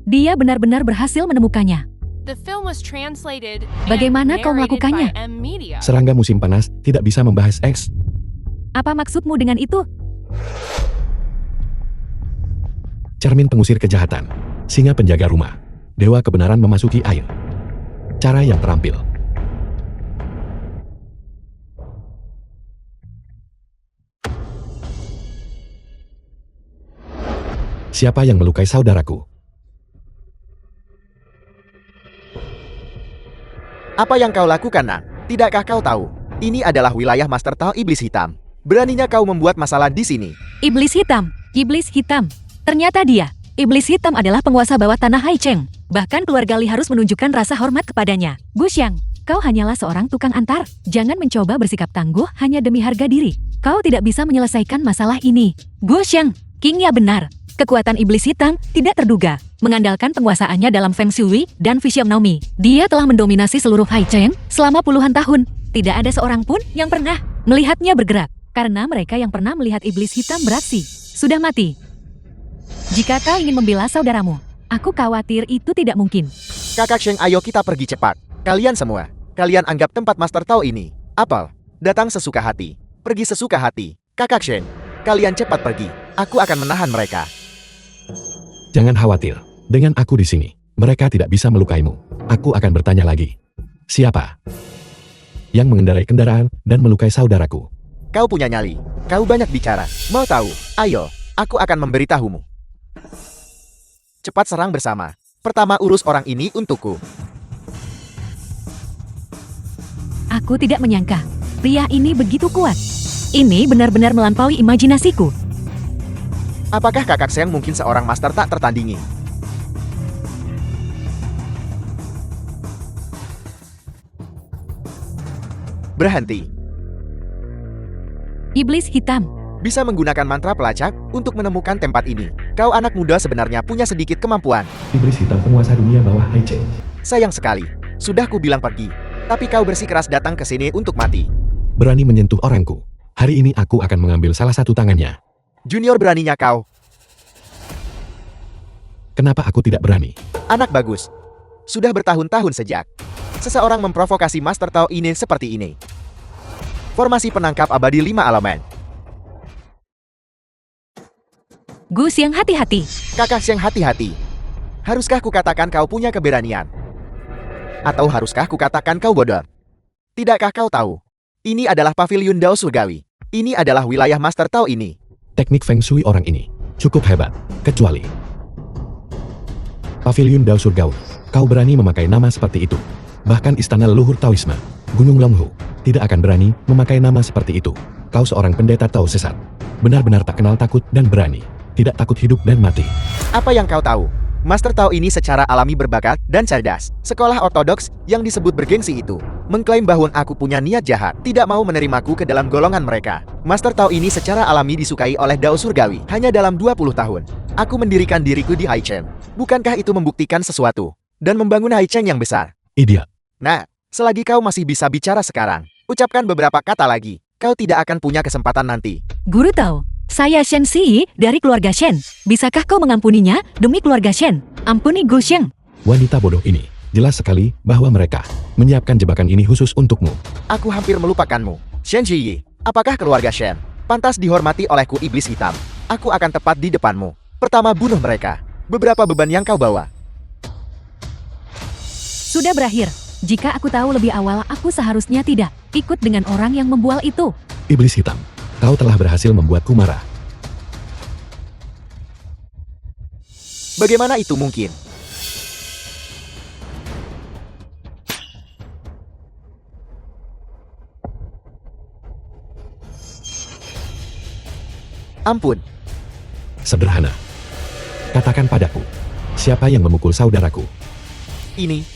Dia benar-benar berhasil menemukannya. Bagaimana kau melakukannya? Serangga musim panas tidak bisa membahas X. Apa maksudmu dengan itu? Cermin pengusir kejahatan. Singa penjaga rumah. Dewa kebenaran memasuki air. Cara yang terampil. Siapa yang melukai saudaraku? Apa yang kau lakukan, Nak? Tidakkah kau tahu? Ini adalah wilayah Master Tao Iblis Hitam. Beraninya kau membuat masalah di sini. Iblis hitam. Iblis hitam. Ternyata dia. Iblis hitam adalah penguasa bawah tanah Haicheng. Bahkan keluarga Li harus menunjukkan rasa hormat kepadanya. Gu Xiang, kau hanyalah seorang tukang antar. Jangan mencoba bersikap tangguh hanya demi harga diri. Kau tidak bisa menyelesaikan masalah ini. Gu Xiang, King Ya benar. Kekuatan iblis hitam tidak terduga. Mengandalkan penguasaannya dalam Feng Shui dan Physiognomy. Dia telah mendominasi seluruh Haicheng selama puluhan tahun. Tidak ada seorang pun yang pernah melihatnya bergerak. Karena mereka yang pernah melihat iblis hitam beraksi sudah mati. Jika kau ingin membela saudaramu, aku khawatir itu tidak mungkin. Kakak Sheng, ayo kita pergi cepat. Kalian semua, kalian anggap tempat Master Tao ini apel. Datang sesuka hati, pergi sesuka hati. Kakak Sheng, kalian cepat pergi. Aku akan menahan mereka. Jangan khawatir. Dengan aku di sini, mereka tidak bisa melukaimu. Aku akan bertanya lagi. Siapa yang mengendarai kendaraan dan melukai saudaraku? Kau punya nyali. Kau banyak bicara. Mau tahu? Ayo, aku akan memberitahumu. Cepat serang bersama. Pertama urus orang ini untukku. Aku tidak menyangka. Pria ini begitu kuat. Ini benar-benar melampaui imajinasiku. Apakah kakak Sheng mungkin seorang master tak tertandingi? Berhenti. Iblis hitam. Bisa menggunakan mantra pelacak untuk menemukan tempat ini. Kau anak muda sebenarnya punya sedikit kemampuan. Iblis hitam penguasa dunia bawah Haicheng. Sayang sekali. Sudah ku bilang pergi. Tapi kau bersikeras datang ke sini untuk mati. Berani menyentuh orangku. Hari ini aku akan mengambil salah satu tangannya. Junior, beraninya kau. Kenapa aku tidak berani? Anak bagus. Sudah bertahun-tahun sejak seseorang memprovokasi Master Tao ini seperti ini. Formasi penangkap abadi 5 elemen. Gu Xiang, hati-hati. Kakak Sheng, hati-hati. Haruskah kukatakan kau punya keberanian? Atau haruskah kukatakan kau bodoh? Tidakkah kau tahu? Ini adalah pavilion Dao Surgawi. Ini adalah wilayah Master Tao ini. Teknik Feng Shui orang ini cukup hebat, kecuali Pavilion Dao Surgawi. Kau berani memakai nama seperti itu. Bahkan istana leluhur Taoisme, Gunung Longhu, tidak akan berani memakai nama seperti itu. Kau seorang pendeta Tao sesat. Benar-benar tak kenal takut dan berani. Tidak takut hidup dan mati. Apa yang kau tahu? Master Tao ini secara alami berbakat dan cerdas. Sekolah ortodoks yang disebut bergengsi itu mengklaim bahwa aku punya niat jahat, tidak mau menerimaku ke dalam golongan mereka. Master Tao ini secara alami disukai oleh Dao Surgawi. Hanya dalam 20 tahun, aku mendirikan diriku di Haicheng. Bukankah itu membuktikan sesuatu? Dan membangun Haicheng yang besar. Idiot. Nah, selagi kau masih bisa bicara sekarang, ucapkan beberapa kata lagi. Kau tidak akan punya kesempatan nanti. Guru Tao, saya Shen Xi dari keluarga Shen. Bisakah kau mengampuninya demi keluarga Shen? Ampuni Gu Xiang. Wanita bodoh ini, jelas sekali bahwa mereka menyiapkan jebakan ini khusus untukmu. Aku hampir melupakanmu. Shen Ziyi, apakah keluarga Shen pantas dihormati olehku iblis hitam? Aku akan tepat di depanmu. Pertama, bunuh mereka. Beberapa beban yang kau bawa sudah berakhir. Jika aku tahu lebih awal, aku seharusnya tidak ikut dengan orang yang membual itu. Iblis hitam, kau telah berhasil membuatku marah. Bagaimana itu mungkin? Ampun. Sederhana. Katakan padaku, siapa yang memukul saudaraku? Ini.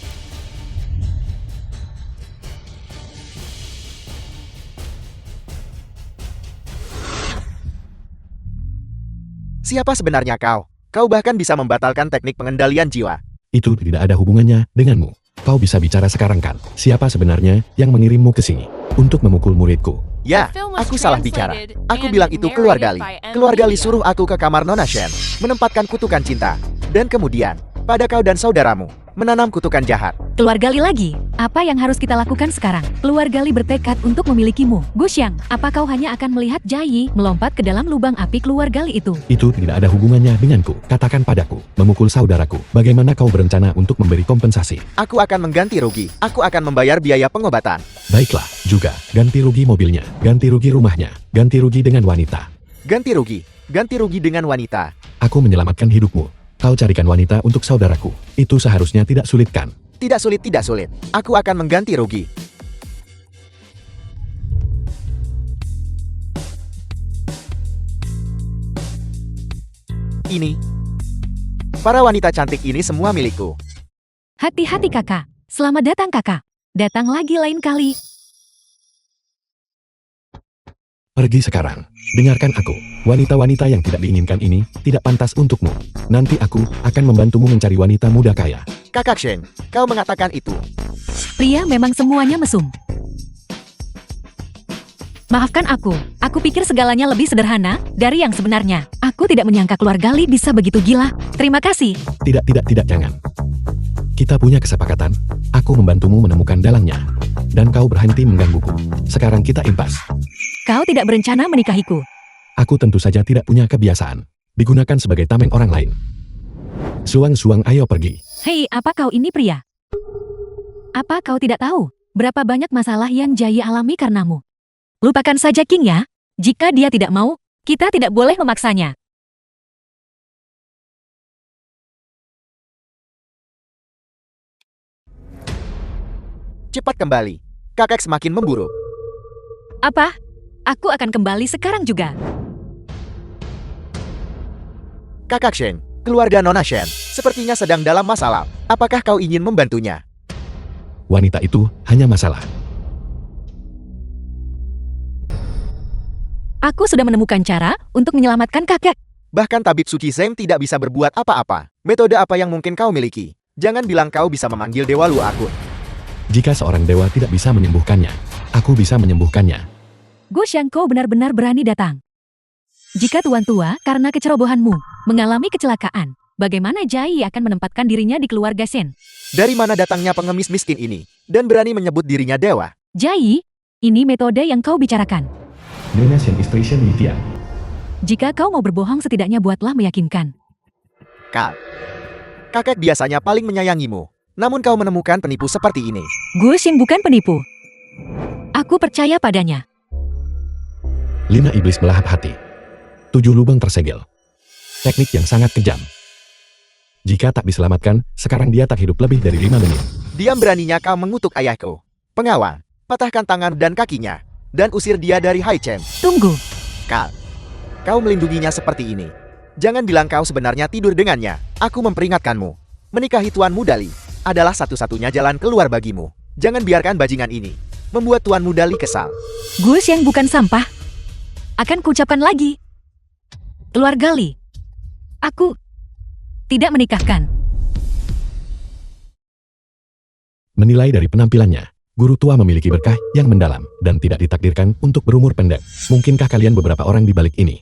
Siapa sebenarnya kau? Kau bahkan bisa membatalkan teknik pengendalian jiwa. Itu tidak ada hubungannya denganmu. Kau bisa bicara sekarang kan? Siapa sebenarnya yang mengirimmu ke sini untuk memukul muridku? Ya, aku salah bicara. Aku bilang itu keluarga Li. Keluarga Li suruh aku ke kamar Nona Shen, menempatkan kutukan cinta. Dan kemudian, pada kau dan saudaramu, menanam kutukan jahat. Keluarga Li lagi. Apa yang harus kita lakukan sekarang? Keluarga Li bertekad untuk memilikimu. Guxiang, apa kau hanya akan melihat Jai melompat ke dalam lubang api keluarga Li itu? Itu tidak ada hubungannya denganku. Katakan padaku, memukul saudaraku. Bagaimana kau berencana untuk memberi kompensasi? Aku akan mengganti rugi. Aku akan membayar biaya pengobatan. Baiklah, juga ganti rugi mobilnya, ganti rugi rumahnya, ganti rugi dengan wanita. Ganti rugi. Ganti rugi dengan wanita. Aku menyelamatkan hidupmu. Kau carikan wanita untuk saudaraku. Itu seharusnya tidak sulit kan? Tidak sulit, tidak sulit. Aku akan mengganti rugi. Ini. Para wanita cantik ini semua milikku. Hati-hati kakak. Selamat datang kakak. Datang lagi lain kali. Pergi sekarang. Dengarkan aku. Wanita-wanita yang tidak diinginkan ini tidak pantas untukmu. Nanti aku akan membantumu mencari wanita muda kaya. Kakak Shen, kau mengatakan itu. Pria memang semuanya mesum. Maafkan aku pikir segalanya lebih sederhana dari yang sebenarnya. Aku tidak menyangka keluarga Li bisa begitu gila. Terima kasih. Tidak, jangan. Kita punya kesepakatan. Aku membantumu menemukan dalangnya. Dan kau berhenti menggangguku. Sekarang kita impas. Kau tidak berencana menikahiku. Aku tentu saja tidak punya kebiasaan. Digunakan sebagai tameng orang lain. Suang-suang, ayo pergi. Hei, apa kau ini pria? Apa kau tidak tahu berapa banyak masalah yang Jai alami karenamu? Lupakan saja King ya. Jika dia tidak mau, kita tidak boleh memaksanya. Cepat kembali. Kakak semakin memburu. Apa? Aku akan kembali sekarang juga. Kakak Shen, keluarga Nona Shen, sepertinya sedang dalam masalah. Apakah kau ingin membantunya? Wanita itu hanya masalah. Aku sudah menemukan cara untuk menyelamatkan kakek. Bahkan tabib suci Zeng tidak bisa berbuat apa-apa. Metode apa yang mungkin kau miliki? Jangan bilang kau bisa memanggil Dewa Lu Akun. Jika seorang dewa tidak bisa menyembuhkannya, aku bisa menyembuhkannya. Guxiang, kau benar-benar berani datang. Jika Tuan Tua, karena kecerobohanmu, mengalami kecelakaan, bagaimana Jai akan menempatkan dirinya di keluarga Shen? Dari mana datangnya pengemis miskin ini? Dan berani menyebut dirinya dewa? Jai, ini metode yang kau bicarakan. Nona Shen istri Shen Yitia. Jika kau mau berbohong setidaknya buatlah meyakinkan. Kakek biasanya paling menyayangimu. Namun kau menemukan penipu seperti ini. Guxiang bukan penipu. Aku percaya padanya. 5 iblis melahap hati. 7 lubang tersegel. Teknik yang sangat kejam. Jika tak diselamatkan, sekarang dia tak hidup lebih dari 5 menit. Diam beraninya kau mengutuk ayahku. Pengawal, patahkan tangan dan kakinya. Dan usir dia dari Hai Chen. Tunggu. Kau melindunginya seperti ini. Jangan bilang kau sebenarnya tidur dengannya. Aku memperingatkanmu. Menikahi Tuan Mudali adalah satu-satunya jalan keluar bagimu. Jangan biarkan bajingan ini membuat Tuan Mudali kesal. Guxiang bukan sampah. Akan kuucapkan lagi. Keluarga Li. Aku tidak menikahkan. Menilai dari penampilannya, guru tua memiliki berkah yang mendalam dan tidak ditakdirkan untuk berumur pendek. Mungkinkah kalian beberapa orang di balik ini?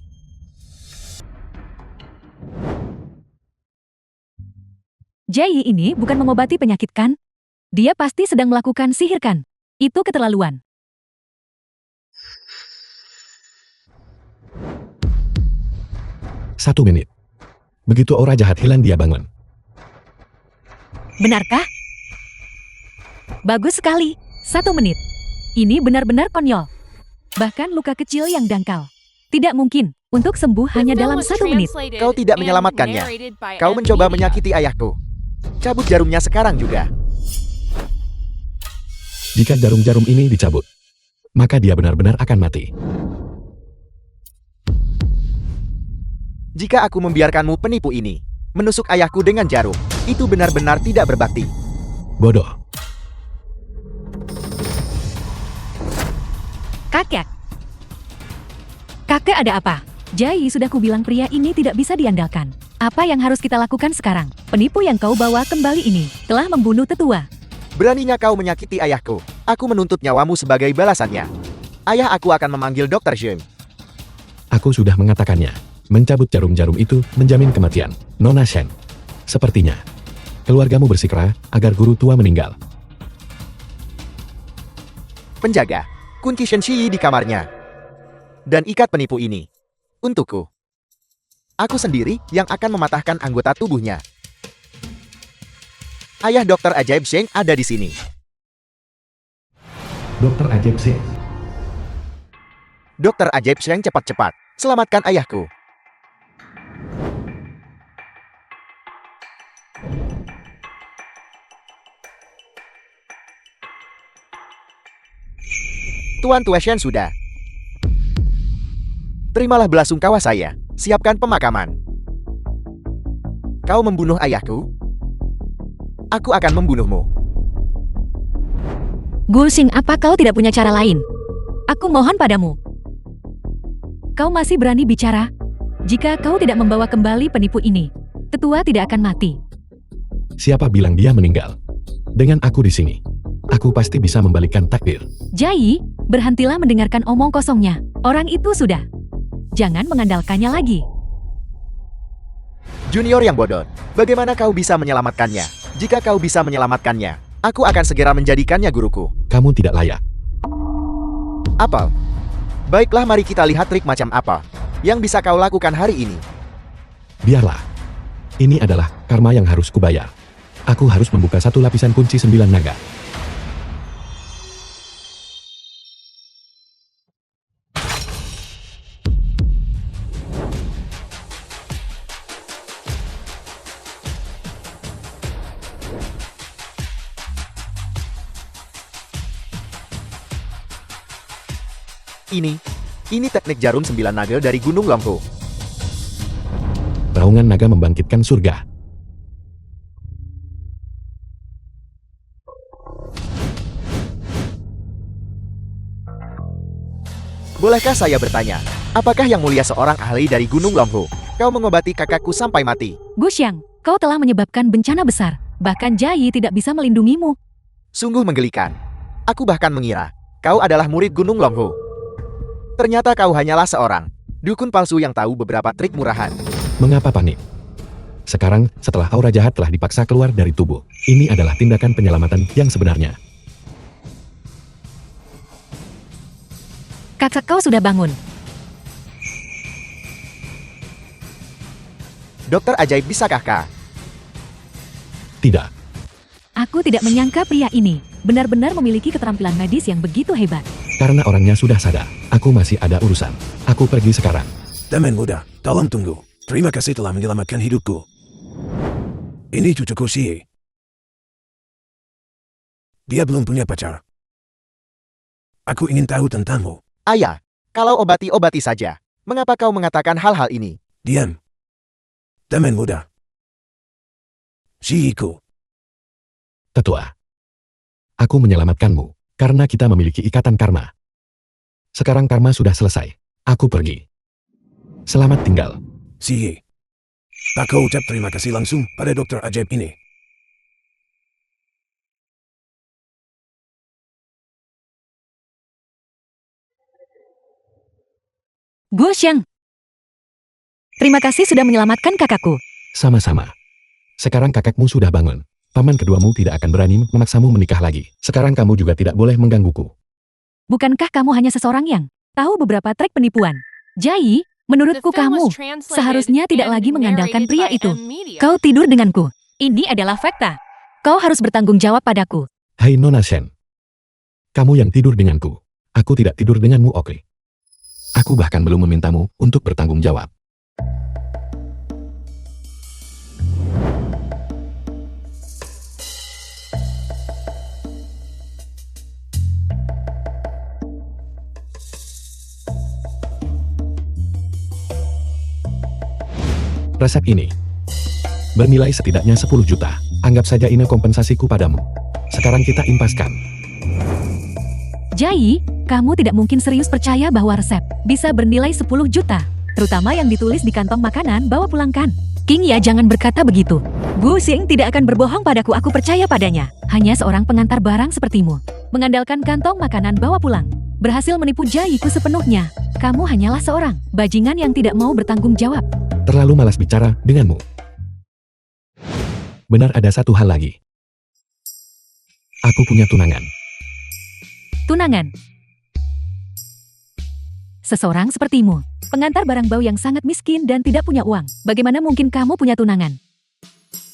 Jai ini bukan mengobati penyakit kan? Dia pasti sedang melakukan sihir kan? Itu keterlaluan. Satu menit. Begitu aura jahat hilang dia bangun. Benarkah? Bagus sekali. 1 menit. Ini benar-benar konyol. Bahkan luka kecil yang dangkal. Tidak mungkin untuk sembuh hanya dalam 1 menit. Kau tidak menyelamatkannya. Kau mencoba menyakiti ayahku. Cabut jarumnya sekarang juga. Jika jarum-jarum ini dicabut, maka dia benar-benar akan mati. Jika aku membiarkanmu penipu ini menusuk ayahku dengan jarum, itu benar-benar tidak berbakti. Bodoh. Kakek. Kakek ada apa? Jai sudah kubilang pria ini tidak bisa diandalkan. Apa yang harus kita lakukan sekarang? Penipu yang kau bawa kembali ini telah membunuh tetua. Beraninya kau menyakiti ayahku. Aku menuntut nyawamu sebagai balasannya. Ayah aku akan memanggil Dr. Zheng. Aku sudah mengatakannya. Mencabut jarum-jarum itu menjamin kematian. Nona Shen. Sepertinya Keluargamu bersikeras agar guru tua meninggal. Penjaga, kunci Shen Shiyi di kamarnya. Dan ikat penipu ini. Untukku. Aku sendiri yang akan mematahkan anggota tubuhnya. Ayah Dokter Ajaib Sheng ada di sini. Dokter Ajaib Sheng. Dokter Ajaib Sheng, cepat-cepat. Selamatkan ayahku. Tuan Tua Shen sudah. Terimalah belasungkawa saya. Siapkan pemakaman. Kau membunuh ayahku? Aku akan membunuhmu. Gu Xing, apa kau tidak punya cara lain? Aku mohon padamu. Kau masih berani bicara? Jika kau tidak membawa kembali penipu ini, tetua tidak akan mati. Siapa bilang dia meninggal? Dengan aku di sini, aku pasti bisa membalikkan takdir. Jai, berhentilah mendengarkan omong kosongnya. Orang itu sudah. Jangan mengandalkannya lagi. Junior yang bodoh, bagaimana kau bisa menyelamatkannya? Jika kau bisa menyelamatkannya, aku akan segera menjadikannya guruku. Kamu tidak layak. Apel. Baiklah, mari kita lihat trik macam apa yang bisa kau lakukan hari ini. Biarlah. Ini adalah karma yang harus kubayar. Aku harus membuka satu lapisan kunci 9 naga. Ini teknik jarum 9 naga dari Gunung Longhu. Raungan naga membangkitkan surga. Bolehkah saya bertanya, apakah yang mulia seorang ahli dari Gunung Longhu? Kau mengobati kakakku sampai mati. Gu Xiang, kau telah menyebabkan bencana besar. Bahkan Jai tidak bisa melindungimu. Sungguh menggelikan. Aku bahkan mengira kau adalah murid Gunung Longhu. Ternyata kau hanyalah seorang dukun palsu yang tahu beberapa trik murahan. Mengapa panik? Sekarang, setelah aura jahat telah dipaksa keluar dari tubuh, ini adalah tindakan penyelamatan yang sebenarnya. Kakak kau sudah bangun. Dokter ajaib, bisakah kah? Tidak. Aku tidak menyangka pria ini benar-benar memiliki keterampilan medis yang begitu hebat. Karena orangnya sudah sadar, aku masih ada urusan. Aku pergi sekarang. Teman muda, tolong tunggu. Terima kasih telah menyelamatkan hidupku. Ini cucuku Xie. Dia belum punya pacar. Aku ingin tahu tentangmu. Ayah, kalau obati-obati saja, mengapa kau mengatakan hal-hal ini? Diam. Teman muda. Xie-ku. Tetua. Aku menyelamatkanmu, karena kita memiliki ikatan karma. Sekarang karma sudah selesai. Aku pergi. Selamat tinggal. Xie. Tak kau ucap terima kasih langsung pada dokter ajaib ini. Gu Xiang, terima kasih sudah menyelamatkan kakakku. Sama-sama. Sekarang kakakmu sudah bangun. Paman keduamu tidak akan berani memaksamu menikah lagi. Sekarang kamu juga tidak boleh menggangguku. Bukankah kamu hanya seseorang yang tahu beberapa trik penipuan? Jai, menurutku kamu seharusnya tidak lagi mengandalkan pria itu. Kau tidur denganku. Ini adalah fakta. Kau harus bertanggung jawab padaku. Hai Nona Shen. Kamu yang tidur denganku. Aku tidak tidur denganmu, oke? Aku bahkan belum memintamu untuk bertanggung jawab. Resep ini bernilai setidaknya 10 juta. Anggap saja ini kompensasiku padamu. Sekarang kita impaskan. Jai, kamu tidak mungkin serius percaya bahwa resep bisa bernilai 10 juta. Terutama yang ditulis di kantong makanan, bawa pulangkan. King ya, jangan berkata begitu. Gu Xing tidak akan berbohong padaku, aku percaya padanya. Hanya seorang pengantar barang sepertimu. Mengandalkan kantong makanan bawa pulang. Berhasil menipu Jaiku sepenuhnya. Kamu hanyalah seorang bajingan yang tidak mau bertanggung jawab. Terlalu malas bicara denganmu. Benar ada satu hal lagi. Aku punya tunangan. Tunangan. Seseorang sepertimu, pengantar barang bau yang sangat miskin dan tidak punya uang. Bagaimana mungkin kamu punya tunangan?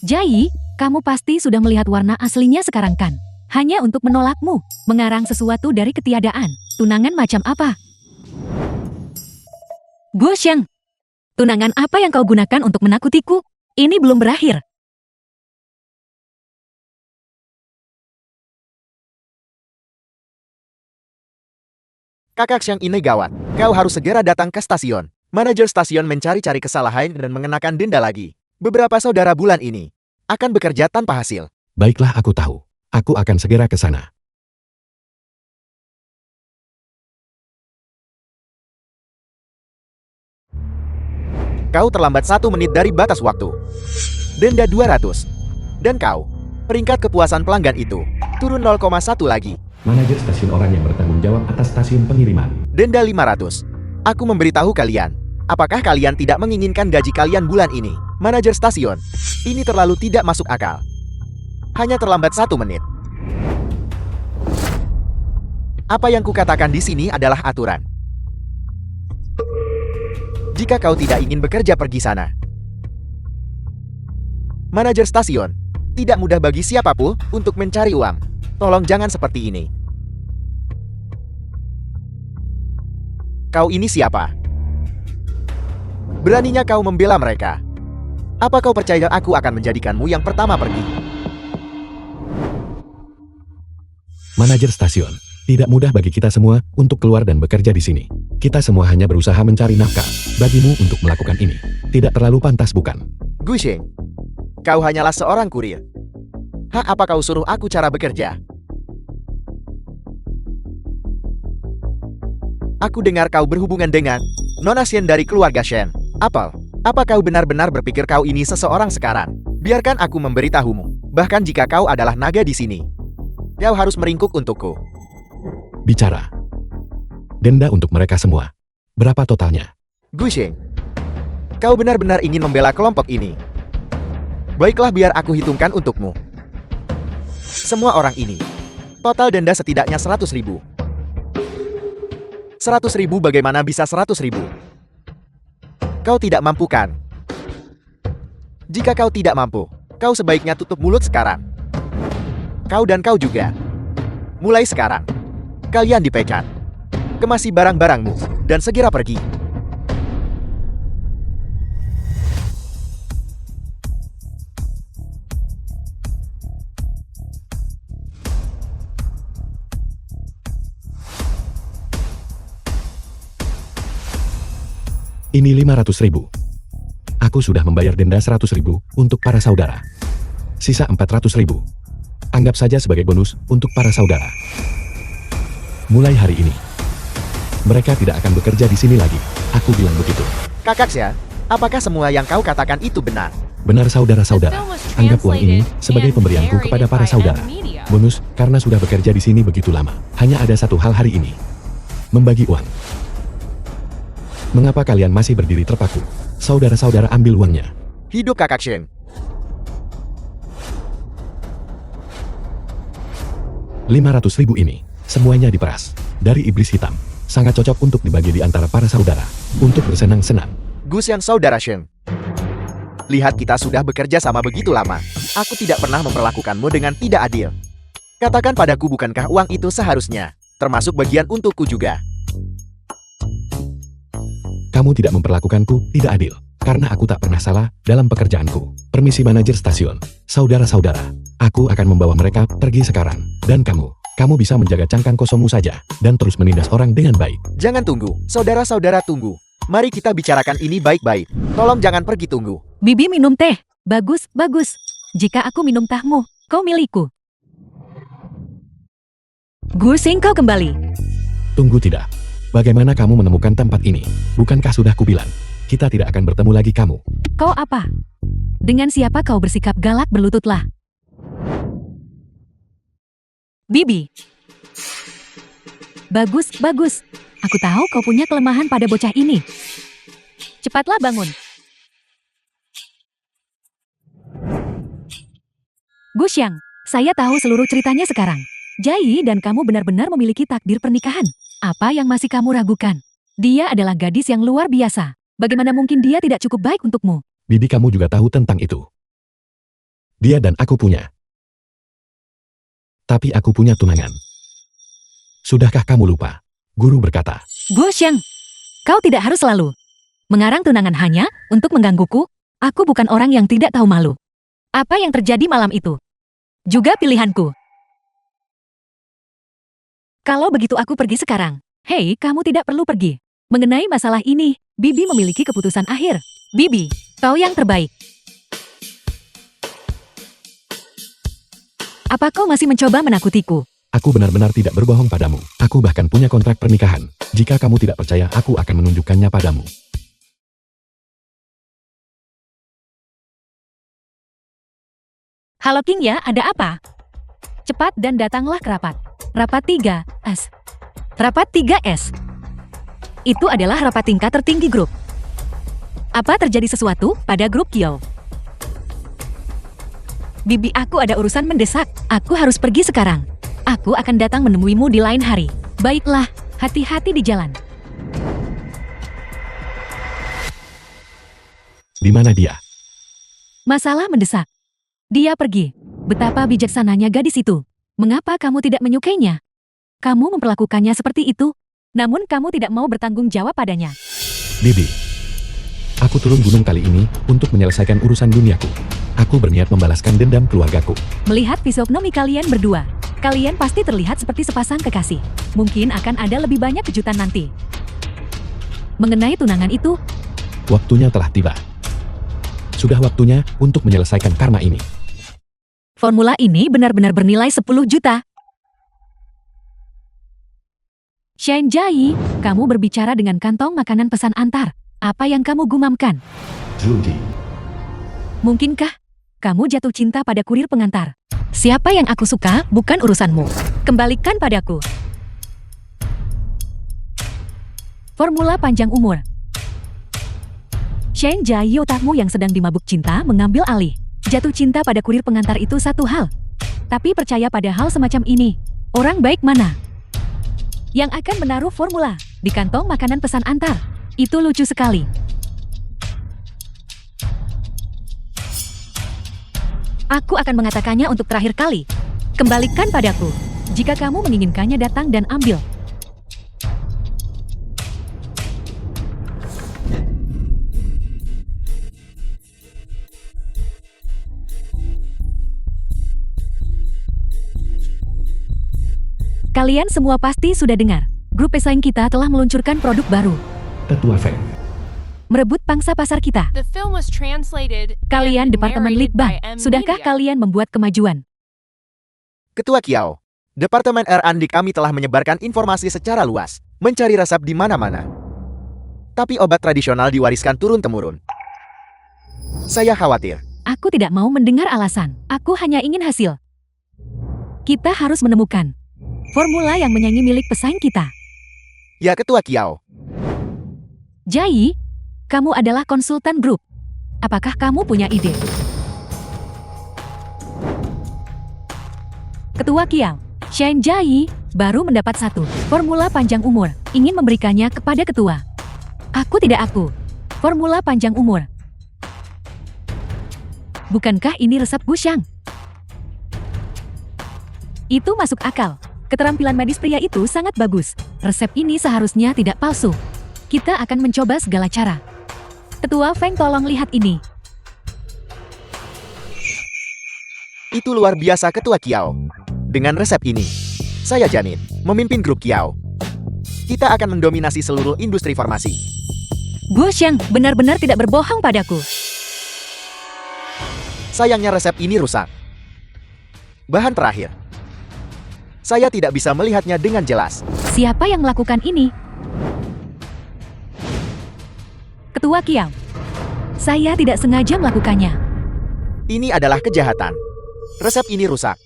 Jai, kamu pasti sudah melihat warna aslinya sekarang kan? Hanya untuk menolakmu, mengarang sesuatu dari ketiadaan. Tunangan macam apa? Guoxiang, tunangan apa yang kau gunakan untuk menakutiku? Ini belum berakhir. Kakak Xiang ini gawat. Kau harus segera datang ke stasiun. Manajer stasiun mencari-cari kesalahan dan mengenakan denda lagi. Beberapa saudara bulan ini akan bekerja tanpa hasil. Baiklah, aku tahu. Aku akan segera ke sana. Kau terlambat 1 menit dari batas waktu. Denda 200. Dan kau, peringkat kepuasan pelanggan itu turun 0,1 lagi. Manajer stasiun orang yang bertanggung jawab atas stasiun pengiriman. Denda 500. Aku memberitahu kalian. Apakah kalian tidak menginginkan gaji kalian bulan ini? Manajer stasiun, ini terlalu tidak masuk akal. Hanya terlambat 1 menit. Apa yang kukatakan di sini adalah aturan. Jika kau tidak ingin bekerja, pergi sana. Manajer stasiun, tidak mudah bagi siapapun untuk mencari uang. Tolong jangan seperti ini. Kau ini siapa? Beraninya kau membela mereka? Apa kau percaya aku akan menjadikanmu yang pertama pergi? Manajer stasiun, tidak mudah bagi kita semua untuk keluar dan bekerja di sini. Kita semua hanya berusaha mencari nafkah. Bagimu untuk melakukan ini tidak terlalu pantas, bukan? Gusheng, kau hanyalah seorang kurir. Apa kau suruh aku cara bekerja? Aku dengar kau berhubungan dengan Nona Shen dari keluarga Shen. Apa kau benar-benar berpikir kau ini seseorang sekarang? Biarkan aku memberitahumu. Bahkan jika kau adalah naga di sini, kau harus meringkuk untukku. Bicara. Denda untuk mereka semua. Berapa totalnya? Gusheng, kau benar-benar ingin membela kelompok ini. Baiklah, biar aku hitungkan untukmu. Semua orang ini, total denda setidaknya 100.000. 100.000, bagaimana bisa 100.000? Kau tidak mampu kan? Jika kau tidak mampu, kau sebaiknya tutup mulut sekarang. Kau dan kau juga. Mulai sekarang, kalian dipecat. Kemasi barang-barangmu, dan segera pergi. Ini 500.000. Aku sudah membayar denda 100.000 untuk para saudara. Sisa 400.000. Anggap saja sebagai bonus untuk para saudara. Mulai hari ini, mereka tidak akan bekerja di sini lagi. Aku bilang begitu. Kakak Xia, apakah semua yang kau katakan itu benar? Benar, saudara-saudara. Anggap uang ini sebagai pemberianku kepada para saudara. Bonus karena sudah bekerja di sini begitu lama. Hanya ada satu hal hari ini. Membagi uang. Mengapa kalian masih berdiri terpaku? Saudara-saudara, ambil uangnya. Hidup Kakak Shen. 500.000 ini, semuanya diperas. Dari iblis hitam. Sangat cocok untuk dibagi di antara para saudara. Untuk bersenang-senang. Gusian saudara Shen. Lihat, kita sudah bekerja sama begitu lama. Aku tidak pernah memperlakukanmu dengan tidak adil. Katakan padaku, bukankah uang itu seharusnya termasuk bagian untukku juga? Kamu tidak memperlakukanku tidak adil. Karena aku tak pernah salah dalam pekerjaanku. Permisi, manajer stasiun. Saudara-saudara, aku akan membawa mereka pergi sekarang. Dan kamu bisa menjaga cangkang kosongmu saja. Dan terus menindas orang dengan baik. Jangan tunggu. Saudara-saudara, tunggu. Mari kita bicarakan ini baik-baik. Tolong jangan pergi, tunggu. Bibi minum teh. Bagus, bagus. Jika aku minum tahmu, kau milikku. Gusheng, kau kembali. Tunggu, tidak. Bagaimana kamu menemukan tempat ini? Bukankah sudah kubilang, kita tidak akan bertemu lagi kamu? Kau apa? Dengan siapa kau bersikap galak? Berlututlah. Bibi. Bagus, bagus. Aku tahu kau punya kelemahan pada bocah ini. Cepatlah bangun. Guxiang, saya tahu seluruh ceritanya sekarang. Jai dan kamu benar-benar memiliki takdir pernikahan. Apa yang masih kamu ragukan? Dia adalah gadis yang luar biasa. Bagaimana mungkin dia tidak cukup baik untukmu? Bibi kamu juga tahu tentang itu. Dia dan aku punya. Tapi aku punya tunangan. Sudahkah kamu lupa? Guru berkata. Guxiang, kau tidak harus selalu mengarang tunangan hanya untuk menggangguku. Aku bukan orang yang tidak tahu malu. Apa yang terjadi malam itu juga pilihanku. Kalau begitu aku pergi sekarang. Hei, kamu tidak perlu pergi. Mengenai masalah ini, Bibi memiliki keputusan akhir. Bibi, kau yang terbaik. Apa kau masih mencoba menakutiku? Aku benar-benar tidak berbohong padamu. Aku bahkan punya kontrak pernikahan. Jika kamu tidak percaya, aku akan menunjukkannya padamu. Halo King ya, ada apa? Cepat dan datanglah ke rapat. Rapat 3S. Rapat 3S. Itu adalah rapat tingkat tertinggi grup. Apa terjadi sesuatu pada grup Kiao? Bibi, aku ada urusan mendesak. Aku harus pergi sekarang. Aku akan datang menemuimu di lain hari. Baiklah, hati-hati di jalan. Di mana dia? Masalah mendesak. Dia pergi. Betapa bijaksananya gadis itu. Mengapa kamu tidak menyukainya? Kamu memperlakukannya seperti itu, namun kamu tidak mau bertanggung jawab padanya. Bibi. Aku turun gunung kali ini untuk menyelesaikan urusan duniaku. Aku berniat membalaskan dendam keluargaku. Melihat fisionomi kalian berdua, kalian pasti terlihat seperti sepasang kekasih. Mungkin akan ada lebih banyak kejutan nanti. Mengenai tunangan itu, Waktunya telah tiba. Sudah waktunya untuk menyelesaikan karma ini. formula ini benar-benar bernilai 10 juta. Shen Jai, kamu berbicara dengan kantong makanan pesan antar. Apa yang kamu gumamkan? Judy. Mungkinkah kamu jatuh cinta pada kurir pengantar? Siapa yang aku suka bukan urusanmu. Kembalikan padaku. Formula panjang umur. Shen Jai, otakmu yang sedang dimabuk cinta mengambil alih. Jatuh cinta pada kurir pengantar itu satu hal. Tapi percaya pada hal semacam ini. Orang baik mana yang akan menaruh formula di kantong makanan pesan antar? Itu lucu sekali. Aku akan mengatakannya untuk terakhir kali. Kembalikan padaku. Jika kamu menginginkannya, datang dan ambil. Kalian semua pasti sudah dengar. Grup pesaing kita telah meluncurkan produk baru. Tetua Feng. Merebut pangsa pasar kita. The film was translated Kalian and Departemen narrated by Litbang, M sudahkah Media. kalian membuat kemajuan? Ketua Kiao, Departemen R&D kami telah menyebarkan informasi secara luas, mencari resep di mana-mana. Tapi obat tradisional diwariskan turun-temurun. Saya khawatir. Aku tidak mau mendengar alasan. Aku hanya ingin hasil. Kita harus menemukan formula yang menyaingi milik pesaing kita. Ya, Ketua Kiao. Jai, kamu adalah konsultan grup. Apakah kamu punya ide? Ketua Kiao, Shen Jai baru mendapat satu formula panjang umur, ingin memberikannya kepada ketua. Aku. Formula panjang umur. Bukankah ini resep Guxiang? Itu masuk akal. Keterampilan medis pria itu sangat bagus. Resep ini seharusnya tidak palsu. Kita akan mencoba segala cara. Ketua Feng, tolong lihat ini. Itu luar biasa, Ketua Kiao. Dengan resep ini, saya jamin, memimpin grup Kiao. Kita akan mendominasi seluruh industri farmasi. Guxiang benar-benar tidak berbohong padaku. Sayangnya resep ini rusak. Bahan terakhir. Saya tidak bisa melihatnya dengan jelas. Siapa yang melakukan ini? Ketua Kiao. Saya tidak sengaja melakukannya. Ini adalah kejahatan. Resep ini rusak.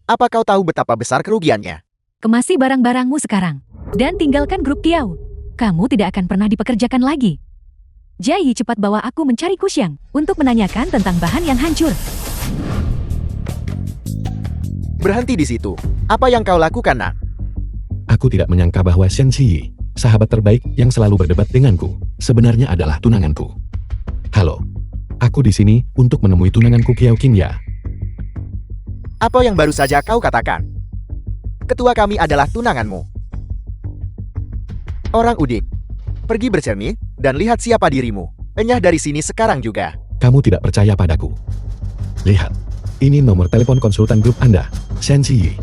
Apa kau tahu betapa besar kerugiannya? Kemasi barang-barangmu sekarang. Dan tinggalkan grup Kiao. Kamu tidak akan pernah dipekerjakan lagi. Jai, cepat bawa aku mencari Guxiang untuk menanyakan tentang bahan yang hancur. Berhenti di situ. Apa yang kau lakukan, nak? Aku tidak menyangka bahwa Shen Ziyi, sahabat terbaik yang selalu berdebat denganku, sebenarnya adalah tunanganku. Halo. Aku di sini untuk menemui tunanganku Qiao Qingya. Apa yang baru saja kau katakan? Ketua kami adalah tunanganmu. Orang udik. Pergi bercermin dan lihat siapa dirimu. Enyah dari sini sekarang juga. Kamu tidak percaya padaku. Lihat. Ini nomor telepon konsultan grup Anda, Shen Ziyi.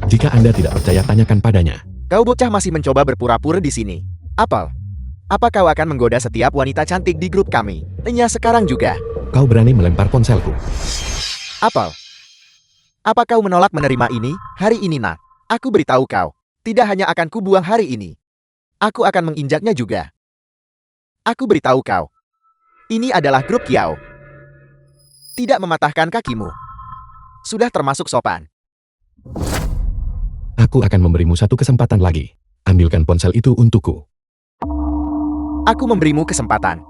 Jika Anda tidak percaya, tanyakan padanya. Kau bocah masih mencoba berpura-pura di sini. Apel, apa kau akan menggoda setiap wanita cantik di grup kami? Enyah sekarang juga. Kau berani melempar ponselku. Apel, apa kau menolak menerima ini hari ini, nak? Aku beritahu kau, tidak hanya akan kubuang hari ini. Aku akan menginjaknya juga. Aku beritahu kau, ini adalah grup Qiao. Tidak mematahkan kakimu. Sudah termasuk sopan. Aku akan memberimu satu kesempatan lagi. Ambilkan ponsel itu untukku. Aku memberimu kesempatan.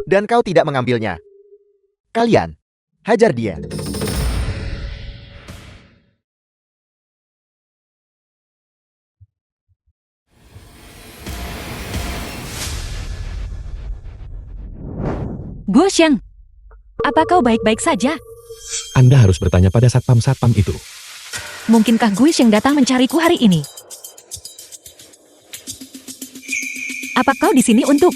Dan kau tidak mengambilnya. Kalian, hajar dia. Guoxiang, apa kau baik-baik saja? Anda harus bertanya pada satpam-satpam itu. Mungkinkah Guoxiang datang mencariku hari ini? Apa kau di sini untuk...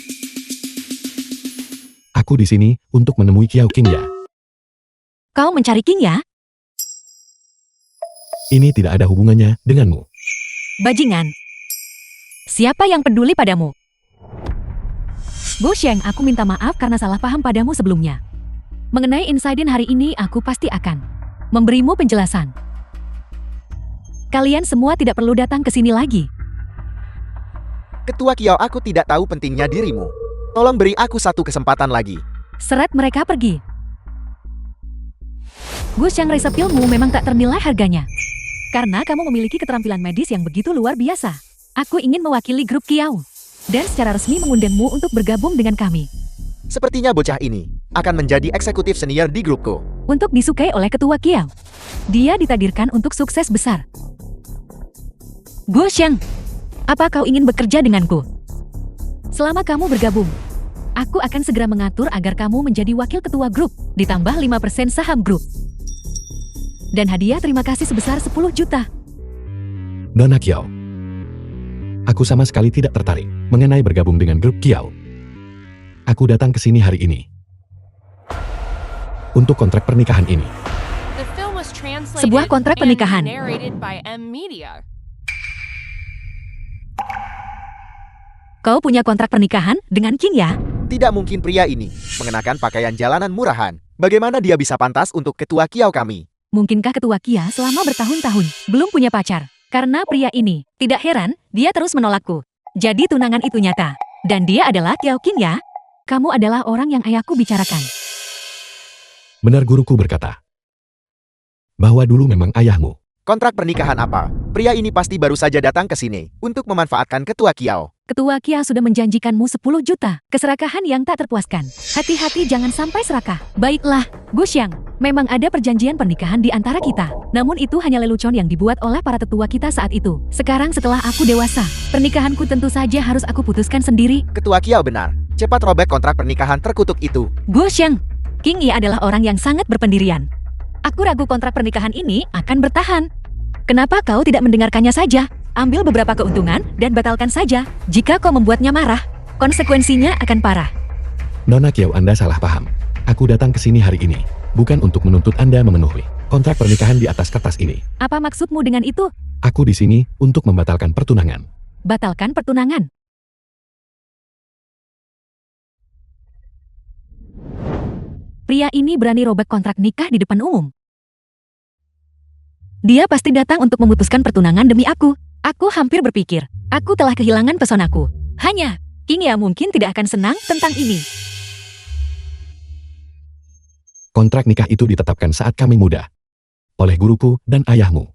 Aku di sini untuk menemui Qiao Qingya. Kau mencari Qingya? Ini tidak ada hubungannya denganmu. Bajingan. Siapa yang peduli padamu? Guoxiang, aku minta maaf karena salah paham padamu sebelumnya. Mengenai insiden hari ini, aku pasti akan memberimu penjelasan. Kalian semua tidak perlu datang ke sini lagi. Ketua Qiao, aku tidak tahu pentingnya dirimu. Tolong beri aku satu kesempatan lagi. Seret mereka pergi. Guoxiang, resepilmu memang tak ternilai harganya. Karena kamu memiliki keterampilan medis yang begitu luar biasa. Aku ingin mewakili grup Qiao. Dan secara resmi mengundangmu untuk bergabung dengan kami. Sepertinya bocah ini akan menjadi eksekutif senior di grupku. Untuk disukai oleh ketua Qiao. Dia ditakdirkan untuk sukses besar. Guoxiang, apa kau ingin bekerja denganku? Selama kamu bergabung, aku akan segera mengatur agar kamu menjadi wakil ketua grup, ditambah 5% saham grup. Dan hadiah terima kasih sebesar 10 juta. Nona Qiao. Aku sama sekali tidak tertarik mengenai bergabung dengan grup Qiao. Aku datang ke sini hari ini untuk kontrak pernikahan ini. The film was translated Sebuah kontrak and pernikahan. narrated by M Media. Kau punya kontrak pernikahan dengan Qingya? Tidak mungkin pria ini mengenakan pakaian jalanan murahan. Bagaimana dia bisa pantas untuk ketua Qiao kami? Mungkinkah ketua Qia selama bertahun-tahun belum punya pacar? Karena pria ini, tidak heran, dia terus menolakku. Jadi tunangan itu nyata. Dan dia adalah Qiao Qingya. Kamu adalah orang yang ayahku bicarakan. Benar, guruku berkata bahwa dulu memang ayahmu. Kontrak pernikahan apa? Pria ini pasti baru saja datang ke sini untuk memanfaatkan ketua Qiao. Ketua Qia sudah menjanjikanmu 10 juta. Keserakahan yang tak terpuaskan. Hati-hati jangan sampai serakah. Baiklah, Guoxiang. Memang ada perjanjian pernikahan di antara kita. Namun itu hanya lelucon yang dibuat oleh para tetua kita saat itu. Sekarang setelah aku dewasa, pernikahanku tentu saja harus aku putuskan sendiri. Ketua Qiao benar. Cepat robek kontrak pernikahan terkutuk itu. Guoxiang, Qingya adalah orang yang sangat berpendirian. Aku ragu kontrak pernikahan ini akan bertahan. Kenapa kau tidak mendengarkannya saja? Ambil beberapa keuntungan dan batalkan saja. Jika kau membuatnya marah, konsekuensinya akan parah. Nona Qiao, Anda salah paham. Aku datang ke sini hari ini bukan untuk menuntut Anda memenuhi kontrak pernikahan di atas kertas ini. Apa maksudmu dengan itu? Aku di sini untuk membatalkan pertunangan. Batalkan pertunangan. Pria ini berani robek kontrak nikah di depan umum. Dia pasti datang untuk memutuskan pertunangan demi aku. Aku hampir berpikir, aku telah kehilangan pesonaku. Hanya, Qingya mungkin tidak akan senang tentang ini. Kontrak nikah itu ditetapkan saat kami muda oleh guruku dan ayahmu.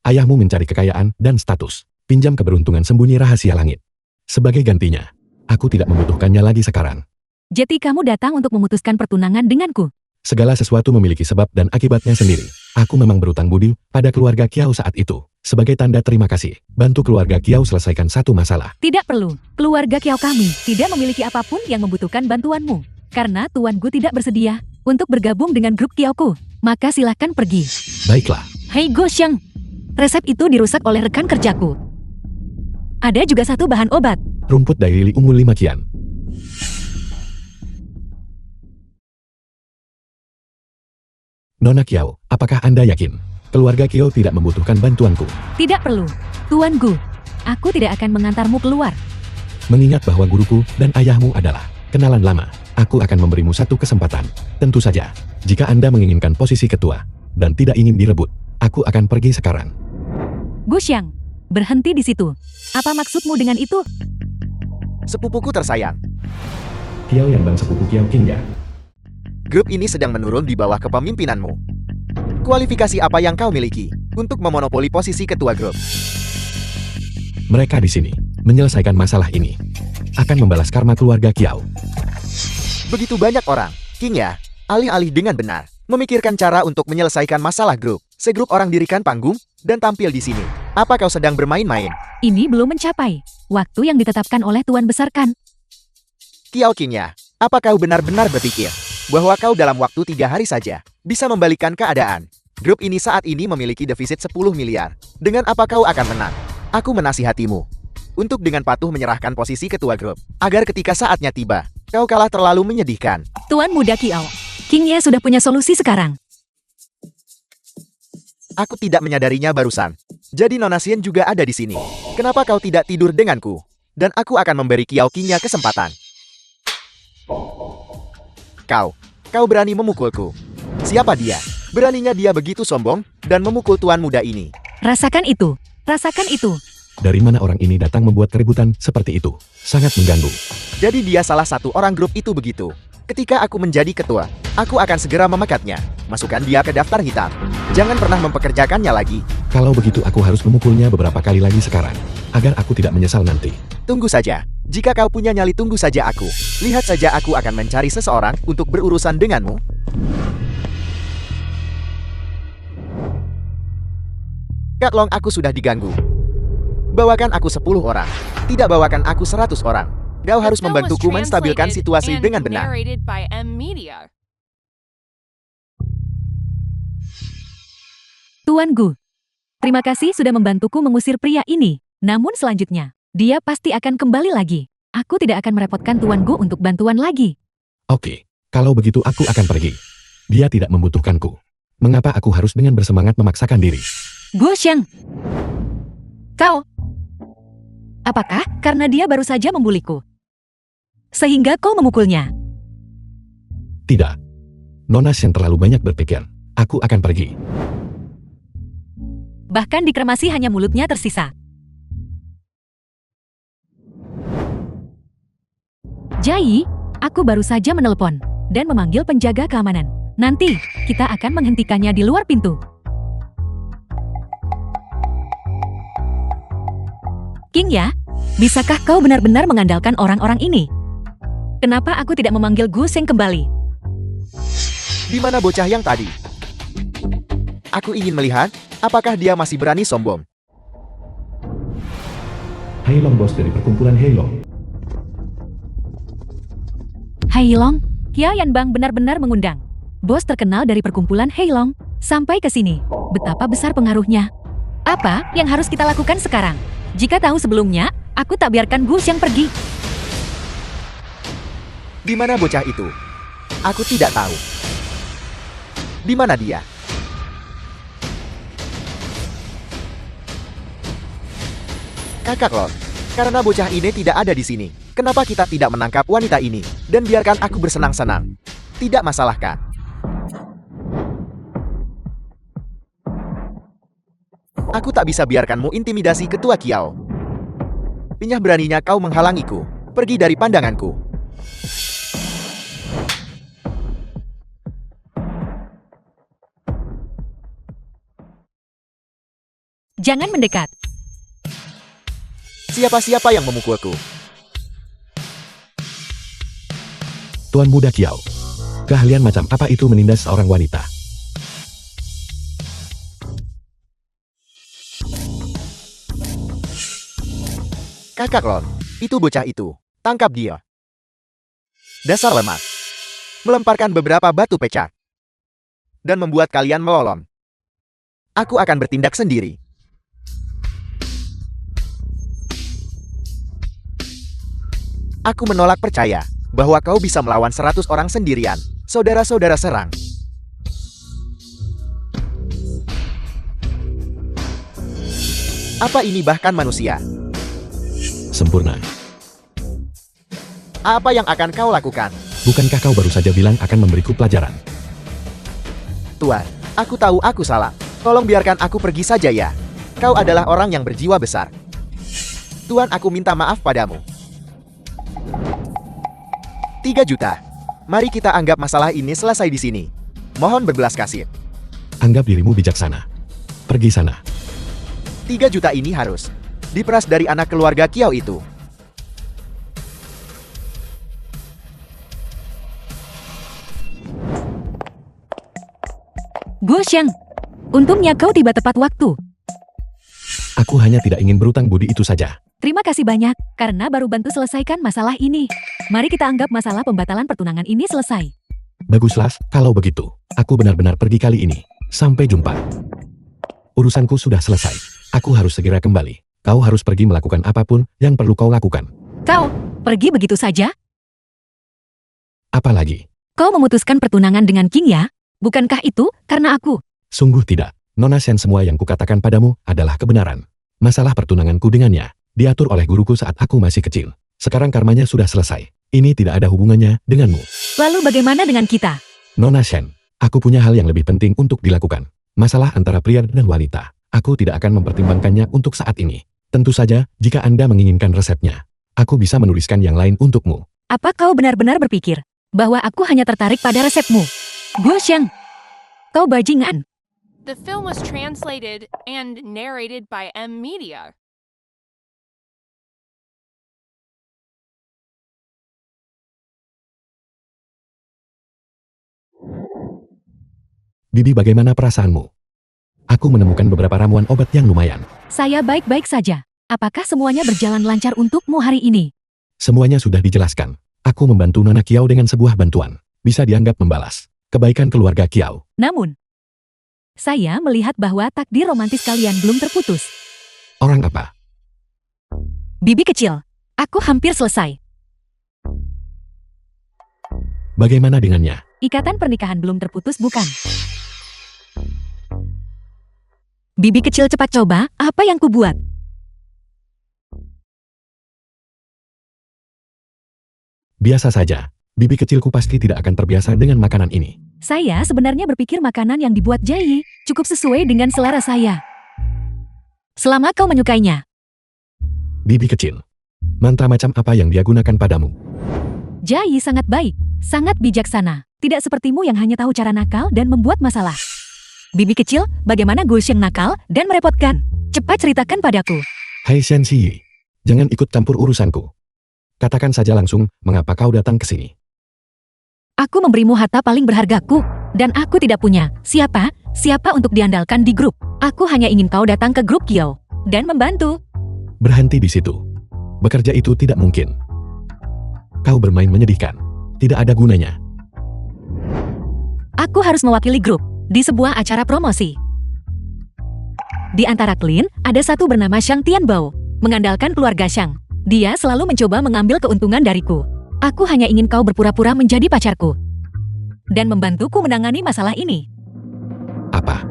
Ayahmu mencari kekayaan dan status, pinjam keberuntungan sembunyi rahasia langit. Sebagai gantinya, aku tidak membutuhkannya lagi sekarang. Jadi kamu datang untuk memutuskan pertunangan denganku. Segala sesuatu memiliki sebab dan akibatnya sendiri. Aku memang berutang budi pada keluarga Kiao saat itu. Sebagai tanda terima kasih, bantu keluarga Kiao selesaikan satu masalah. Tidak perlu. Keluarga Kiao kami tidak memiliki apapun yang membutuhkan bantuanmu. Karena Tuan Gu tidak bersedia untuk bergabung dengan grup Kiaoku. Maka silahkan pergi. Baiklah, Hei Gosheng, resep itu dirusak oleh rekan kerjaku. Ada juga satu bahan obat. rumput daily ungu 5 kian. Nona Kiao, apakah Anda yakin? Keluarga Kiao tidak membutuhkan bantuanku. Tidak perlu. Tuan Gu, aku tidak akan mengantarmu keluar. Mengingat bahwa guruku dan ayahmu adalah kenalan lama, aku akan memberimu satu kesempatan. Tentu saja, jika Anda menginginkan posisi ketua dan tidak ingin direbut, aku akan pergi sekarang. Guxiang, berhenti di situ. Apa maksudmu dengan itu? Sepupuku tersayang, Kiao Yanbang sepupu Kiao King ya. grup ini sedang menurun di bawah kepemimpinanmu. Kualifikasi apa yang kau miliki untuk memonopoli posisi ketua grup? Mereka di sini menyelesaikan masalah ini. Akan membalas karma keluarga Kiao. Begitu banyak orang, King ya, alih-alih dengan benar, memikirkan cara untuk menyelesaikan masalah grup. Segrup orang dirikan panggung dan tampil di sini. Apa kau sedang bermain-main? Ini belum mencapai waktu yang ditetapkan oleh Tuan Besar kan? Kiao King ya, apa kau benar-benar berpikir bahwa kau dalam waktu 3 hari saja bisa membalikkan keadaan? Grup ini saat ini memiliki defisit 10 miliar. Dengan apa kau akan menang? Aku menasihatimu untuk dengan patuh menyerahkan posisi ketua grup, agar ketika saatnya tiba, kau kalah terlalu menyedihkan. Tuan Muda Kiao, King Ye sudah punya solusi sekarang. Aku tidak menyadarinya barusan. Jadi Nona Xian juga ada di sini. Kenapa kau tidak tidur denganku? Dan aku akan memberi Kiao King-nya kesempatan. Kau berani memukulku. Siapa dia? Beraninya dia begitu sombong dan memukul tuan muda ini. Rasakan itu. Rasakan itu. Dari mana orang ini datang membuat keributan seperti itu? Sangat mengganggu. Jadi dia salah satu orang grup itu begitu. Ketika aku menjadi ketua, aku akan segera memekatnya. Masukkan dia ke daftar hitam. Jangan pernah mempekerjakannya lagi. Kalau begitu aku harus memukulnya beberapa kali lagi sekarang, agar aku tidak menyesal nanti. Tunggu saja. Jika kau punya nyali, tunggu saja aku. Lihat saja aku akan mencari seseorang untuk berurusan denganmu. Kak Long, aku sudah diganggu. Bawakan aku 10 orang. Tidak bawakan aku 100 orang. Kau harus The film was membantuku menstabilkan translated situasi and dengan benar. narrated by M Media. Tuan Gu, terima kasih sudah membantuku mengusir pria ini. Namun selanjutnya, dia pasti akan kembali lagi. Aku tidak akan merepotkan Tuan Gu untuk bantuan lagi. Oke, kalau begitu aku akan pergi. Dia tidak membutuhkanku. Mengapa aku harus dengan bersemangat memaksakan diri? Guxiang, kau. Apakah karena dia baru saja membuliku? Sehingga kau memukulnya? Tidak. Nona Xian terlalu banyak berpikir. Aku akan pergi. Bahkan di kremasi hanya mulutnya tersisa. Jai, aku baru saja menelpon dan memanggil penjaga keamanan. Nanti, kita akan menghentikannya di luar pintu. King ya, bisakah kau benar-benar mengandalkan orang-orang ini? Kenapa aku tidak memanggil Gu Seng kembali? Di mana bocah yang tadi? Aku ingin melihat apakah dia masih berani sombong. Hailong bos dari perkumpulan Hailong. Hailong, Kia Yanbang benar-benar mengundang. Bos terkenal dari perkumpulan Hailong sampai ke sini. Betapa besar pengaruhnya. Apa yang harus kita lakukan sekarang? Jika tahu sebelumnya, aku tak biarkan Gu Xiang pergi. Di mana bocah itu? Aku tidak tahu. Di mana dia? Kakak Lord, karena bocah ini tidak ada di sini, kenapa kita tidak menangkap wanita ini dan biarkan aku bersenang-senang? Tidak masalah kan? Aku tak bisa biarkanmu intimidasi ketua Kiao. Pinyah beraninya kau menghalangiku. Pergi dari pandanganku. Jangan mendekat. Siapa-siapa yang memukulku? Tuan Muda Kiao. Keahlian macam apa itu menindas seorang wanita? Kakak Lon, itu bocah itu. Tangkap dia. Dasar lemah. Melemparkan beberapa batu pecah. Dan membuat kalian melolong. Aku akan bertindak sendiri. Aku menolak percaya bahwa kau bisa melawan 100 orang sendirian. Saudara-saudara serang. Apa ini bahkan manusia? Sempurna. Apa yang akan kau lakukan? Bukankah kau baru saja bilang akan memberiku pelajaran? Tuan, aku tahu aku salah. Tolong biarkan aku pergi saja ya. Kau adalah orang yang berjiwa besar. Tuan, aku minta maaf padamu. 3 juta. Mari kita anggap masalah ini selesai di sini. Mohon berbelas kasih. Anggap dirimu bijaksana. Pergi sana. 3 juta ini harus diperas dari anak keluarga Kiao itu. Guoxiang, untungnya kau tiba tepat waktu. Aku hanya tidak ingin berutang budi itu saja. Terima kasih banyak, karena baru bantu selesaikan masalah ini. Mari kita anggap masalah pembatalan pertunangan ini selesai. Baguslah, kalau begitu. Aku benar-benar pergi kali ini. Sampai jumpa. Urusanku sudah selesai. Aku harus segera kembali. Kau harus pergi melakukan apapun yang perlu kau lakukan. Kau, pergi begitu saja? Apalagi? Kau memutuskan pertunangan dengan King ya? Bukankah itu karena aku? Sungguh tidak. Nona Shen, semua yang kukatakan padamu adalah kebenaran. Masalah pertunanganku dengannya diatur oleh guruku saat aku masih kecil. Sekarang karmanya sudah selesai. Ini tidak ada hubungannya denganmu. Lalu bagaimana dengan kita? Nona Shen, aku punya hal yang lebih penting untuk dilakukan. Masalah antara pria dan wanita. Aku tidak akan mempertimbangkannya untuk saat ini. Tentu saja, jika Anda menginginkan resepnya, aku bisa menuliskan yang lain untukmu. Apa kau benar-benar berpikir bahwa aku hanya tertarik pada resepmu? Guoxiang, kau bajingan. The film was translated and narrated by M Media. Bibi, bagaimana perasaanmu? Aku menemukan beberapa ramuan obat yang lumayan. Saya baik-baik saja. Apakah semuanya berjalan lancar untukmu hari ini? Semuanya sudah dijelaskan. Aku membantu Nona Kiao dengan sebuah bantuan. Bisa dianggap membalas kebaikan keluarga Kiao. Namun, saya melihat bahwa takdir romantis kalian belum terputus. Orang apa? Bibi kecil, aku hampir selesai. Bagaimana dengannya? Ikatan pernikahan belum terputus, bukan? Bibi kecil, cepat coba apa yang kubuat. Biasa saja. Bibi kecilku pasti tidak akan terbiasa dengan makanan ini. Saya sebenarnya berpikir makanan yang dibuat Jai cukup sesuai dengan selera saya. Selama kau menyukainya. Bibi kecil, mantra macam apa yang dia gunakan padamu? Jai sangat baik, sangat bijaksana. Tidak sepertimu yang hanya tahu cara nakal dan membuat masalah. Bibi kecil, bagaimana Guoxiang nakal dan merepotkan? Cepat ceritakan padaku. Hai Shen Ziyi, jangan ikut campur urusanku. Katakan saja langsung, mengapa kau datang ke sini? Aku memberimu harta paling berhargaku, dan aku tidak punya siapa untuk diandalkan di grup. Aku hanya ingin kau datang ke grup Kiao dan membantu. Berhenti di situ. Bekerja itu tidak mungkin. Kau bermain menyedihkan. Tidak ada gunanya. Aku harus mewakili grup di sebuah acara promosi. Di antara klien, ada satu bernama Shang Tianbao. Mengandalkan keluarga Shang, dia selalu mencoba mengambil keuntungan dariku. Aku hanya ingin kau berpura-pura menjadi pacarku dan membantuku menangani masalah ini. Apa?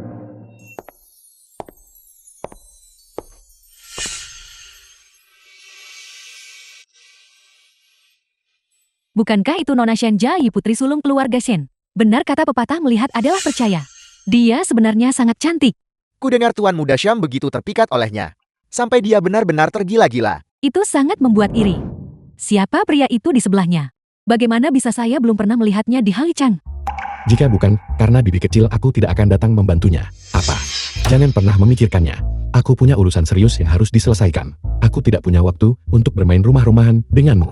Bukankah itu Nona Shen Jai, putri sulung keluarga Shen? Benar kata pepatah, melihat adalah percaya. Dia sebenarnya sangat cantik. Kudengar Tuan Muda Syam begitu terpikat olehnya. Sampai dia benar-benar tergila-gila. Itu sangat membuat iri. Siapa pria itu di sebelahnya? Bagaimana bisa saya belum pernah melihatnya di Haichang? Jika bukan karena bibi kecil, aku tidak akan datang membantunya. Apa? Jangan pernah memikirkannya. Aku punya urusan serius yang harus diselesaikan. Aku tidak punya waktu untuk bermain rumah-rumahan denganmu.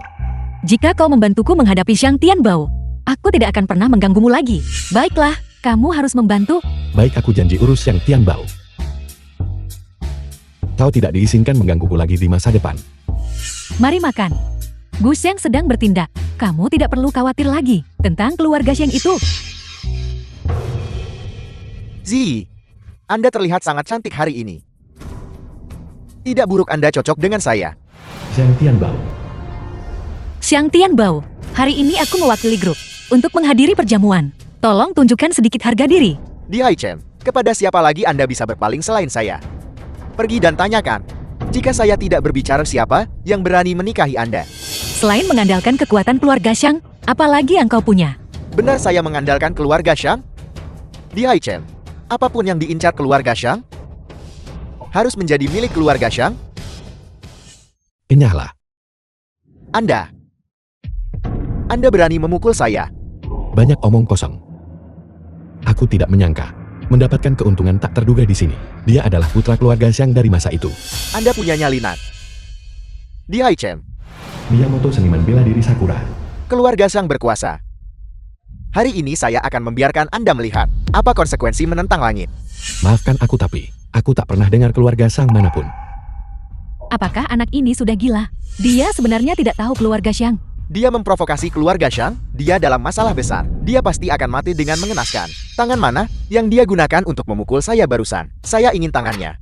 Jika kau membantuku menghadapi Shang Tianbao, aku tidak akan pernah mengganggumu lagi. Baiklah, kamu harus membantu. Baik, aku janji urus Shang Tianbao. Kau tidak diizinkan menggangguku lagi di masa depan. Mari makan. Gu Xiang sedang bertindak. Kamu tidak perlu khawatir lagi tentang keluarga Xiang itu. Zi, Anda terlihat sangat cantik hari ini. Tidak buruk Anda cocok dengan saya. Xiang Tianbao. Xiang Tianbao, hari ini aku mewakili grup untuk menghadiri perjamuan. Tolong tunjukkan sedikit harga diri. Di Hai Chen, kepada siapa lagi Anda bisa berpaling selain saya? Pergi dan tanyakan. Jika saya tidak berbicara, siapa yang berani menikahi Anda? Selain mengandalkan kekuatan keluarga Xiang, apalagi yang kau punya? Benar saya mengandalkan keluarga Xiang? Di Hai Chen, apapun yang diincar keluarga Xiang harus menjadi milik keluarga Xiang. Enyahlah. Anda berani memukul saya. Banyak omong kosong. Aku tidak menyangka mendapatkan keuntungan tak terduga di sini. Dia adalah putra keluarga Xiang dari masa itu. Anda punya nyali Nat. Di Hai Chen, Miyamoto seniman bela diri Sakura. keluarga Xiang berkuasa. Hari ini saya akan membiarkan Anda melihat apa konsekuensi menentang langit. Maafkan aku tapi aku tak pernah dengar keluarga Xiang manapun. Apakah anak ini sudah gila? Dia sebenarnya tidak tahu keluarga Xiang. Dia memprovokasi keluarga Xiang, dia dalam masalah besar. Dia pasti akan mati dengan mengenaskan. Tangan mana yang dia gunakan untuk memukul saya barusan? Saya ingin tangannya.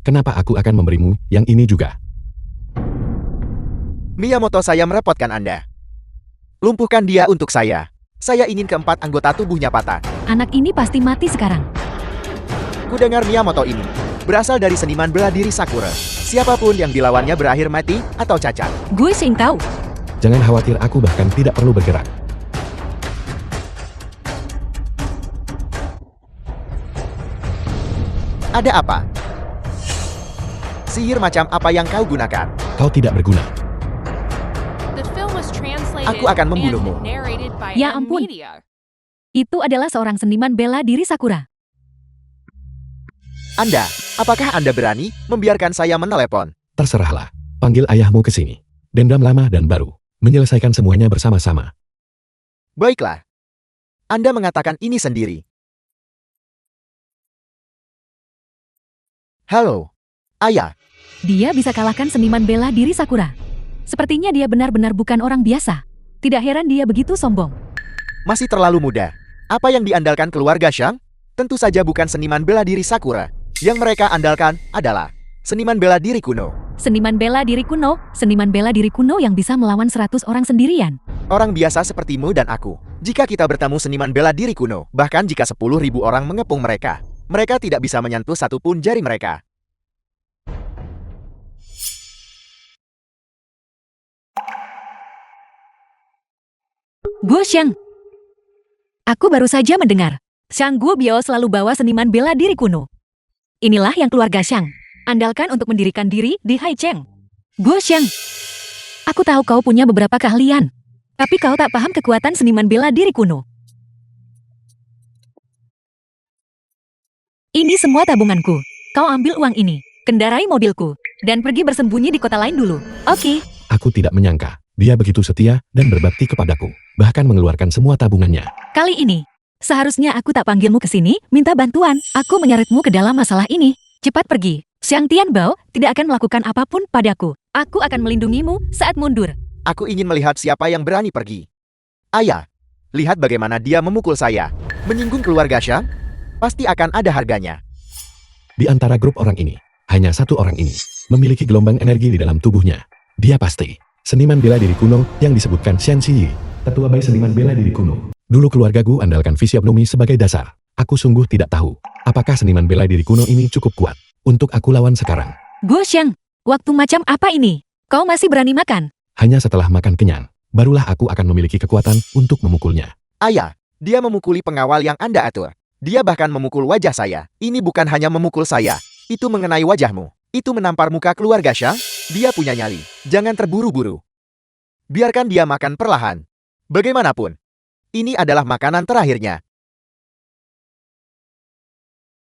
Kenapa aku akan memberimu yang ini juga? Miyamoto, saya merepotkan Anda. Lumpuhkan dia untuk saya. Saya ingin keempat anggota tubuhnya patah. Anak ini pasti mati sekarang. Kudengar Miyamoto ini berasal dari seniman bela diri Sakura. Siapapun yang dilawannya berakhir mati atau cacat. Gue Xing tahu. Jangan khawatir, aku bahkan tidak perlu bergerak. Ada apa? Sihir macam apa yang kau gunakan? Kau tidak berguna. The film was translated Aku akan membunuhmu. and narrated by Ya M ampun. Media. Itu adalah seorang seniman bela diri Sakura. Anda, apakah Anda berani membiarkan saya menelepon? Terserahlah. Panggil ayahmu ke sini. Dendam lama dan baru. Menyelesaikan semuanya bersama-sama. Baiklah. Anda mengatakan ini sendiri. Halo, ayah. Dia bisa kalahkan seniman bela diri Sakura. Sepertinya dia benar-benar bukan orang biasa. Tidak heran dia begitu sombong. Masih terlalu muda. Apa yang diandalkan keluarga Xiang? Tentu saja bukan seniman bela diri Sakura. Yang mereka andalkan adalah seniman bela diri kuno. Seniman bela diri kuno yang bisa melawan 100 orang sendirian. Orang biasa sepertimu dan aku. Jika kita bertemu seniman bela diri kuno, bahkan jika 10.000 orang mengepung mereka, mereka tidak bisa menyentuh satupun jari mereka. Guo Xiang. Aku baru saja mendengar. Xiang Guo Biao selalu bawa seniman bela diri kuno. Inilah yang keluarga Xiang andalkan untuk mendirikan diri di Hai Cheng. Guo Xiang. Aku tahu kau punya beberapa keahlian. Tapi kau tak paham kekuatan seniman bela diri kuno. Ini semua tabunganku. Kau ambil uang ini, kendarai mobilku, dan pergi bersembunyi di kota lain dulu. Oke? Aku tidak menyangka. Dia begitu setia dan berbakti kepadaku. Bahkan mengeluarkan semua tabungannya. Kali ini, seharusnya aku tak panggilmu ke sini, minta bantuan. Aku menyeretmu ke dalam masalah ini. Cepat pergi. Xiang Tianbao tidak akan melakukan apapun padaku. Aku akan melindungimu saat mundur. Aku ingin melihat siapa yang berani pergi. Ayah, lihat bagaimana dia memukul saya. Menyinggung keluarga Xiang, pasti akan ada harganya. Di antara grup orang ini, hanya satu orang ini memiliki gelombang energi di dalam tubuhnya. Dia pasti seniman bela diri kuno yang disebutkan Xian Ziyi, tetua bayi seniman bela diri kuno. Dulu keluargaku andalkan fisiognomi sebagai dasar. Aku sungguh tidak tahu apakah seniman bela diri kuno ini cukup kuat untuk aku lawan sekarang. Guo Xiang, waktu macam apa ini? Kau masih berani makan? Hanya setelah makan kenyang, barulah aku akan memiliki kekuatan untuk memukulnya. Ayah, dia memukuli pengawal yang Anda atur. Dia bahkan memukul wajah saya. Ini bukan hanya memukul saya. Itu mengenai wajahmu. Itu menampar muka keluarga Xiang. Dia punya nyali. Jangan terburu-buru. Biarkan dia makan perlahan. Bagaimanapun, ini adalah makanan terakhirnya.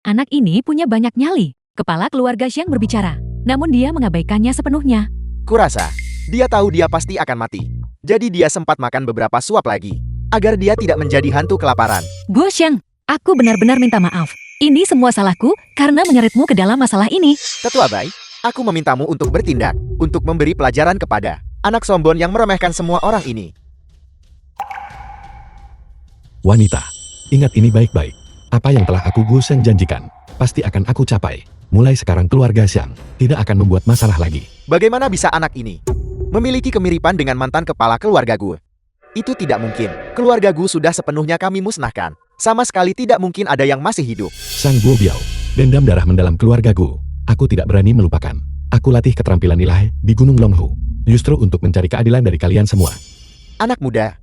Anak ini punya banyak nyali. Kepala keluarga Xiang berbicara, namun dia mengabaikannya sepenuhnya. Kurasa, dia tahu dia pasti akan mati. Jadi dia sempat makan beberapa suap lagi. Agar dia tidak menjadi hantu kelaparan. Guo Xiang, aku benar-benar minta maaf. Ini semua salahku karena menyeretmu ke dalam masalah ini. Tetua Bai, Aku memintamu untuk bertindak, untuk memberi pelajaran kepada anak sombong yang meremehkan semua orang ini. Wanita, ingat ini baik-baik. Apa yang telah aku Gu Sheng janjikan, pasti akan aku capai. Mulai sekarang keluarga Xiang tidak akan membuat masalah lagi. Bagaimana bisa anak ini memiliki kemiripan dengan mantan kepala keluarga Gu? Itu tidak mungkin. Keluarga Gu sudah sepenuhnya kami musnahkan. Sama sekali tidak mungkin ada yang masih hidup. Sang Guo Biao, dendam darah mendalam keluarga Gu. Aku tidak berani melupakan. Aku latih keterampilan ilahi di Gunung Longhu, justru untuk mencari keadilan dari kalian semua. Anak muda,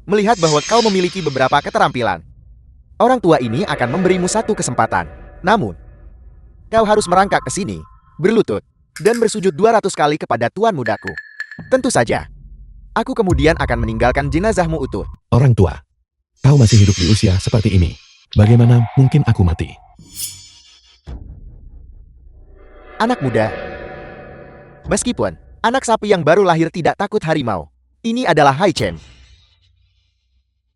melihat bahwa kau memiliki beberapa keterampilan, orang tua ini akan memberimu satu kesempatan. Namun, kau harus merangkak ke sini, berlutut, dan bersujud 200 kali kepada tuan mudaku. Tentu saja, aku kemudian akan meninggalkan jenazahmu utuh. Orang tua, kau masih hidup di usia seperti ini. Bagaimana mungkin aku mati? Anak muda, meskipun anak sapi yang baru lahir tidak takut harimau, ini adalah Hai Chen.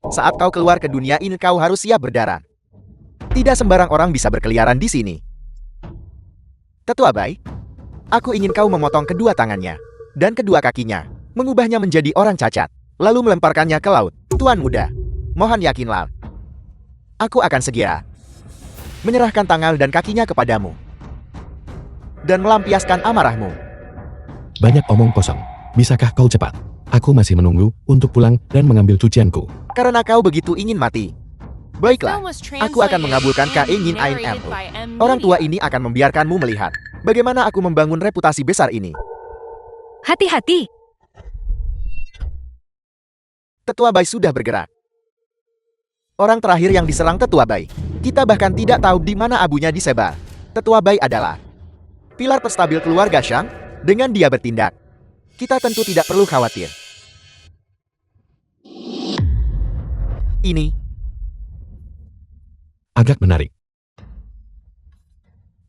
Saat kau keluar ke dunia ini kau harus siap berdarah. Tidak sembarang orang bisa berkeliaran di sini. Tetua Bai, aku ingin kau memotong kedua tangannya dan kedua kakinya, mengubahnya menjadi orang cacat, lalu melemparkannya ke laut. Tuan muda, mohon yakinlah. Aku akan segera menyerahkan tangan dan kakinya kepadamu dan melampiaskan amarahmu. Banyak omong kosong. Bisakah kau cepat? Aku masih menunggu untuk pulang dan mengambil cucianku. Karena kau begitu ingin mati. Baiklah, Film was aku akan translated mengabulkan and keinginan narrated INM. by M. Orang tua Media. ini akan membiarkanmu melihat bagaimana aku membangun reputasi besar ini. Hati-hati. Tetua Bai sudah bergerak. Orang terakhir yang diserang Tetua Bai. Kita bahkan tidak tahu di mana abunya disebar. Tetua Bai adalah pilar terstabil keluarga Shang. Dengan dia bertindak, kita tentu tidak perlu khawatir. Ini Agak menarik.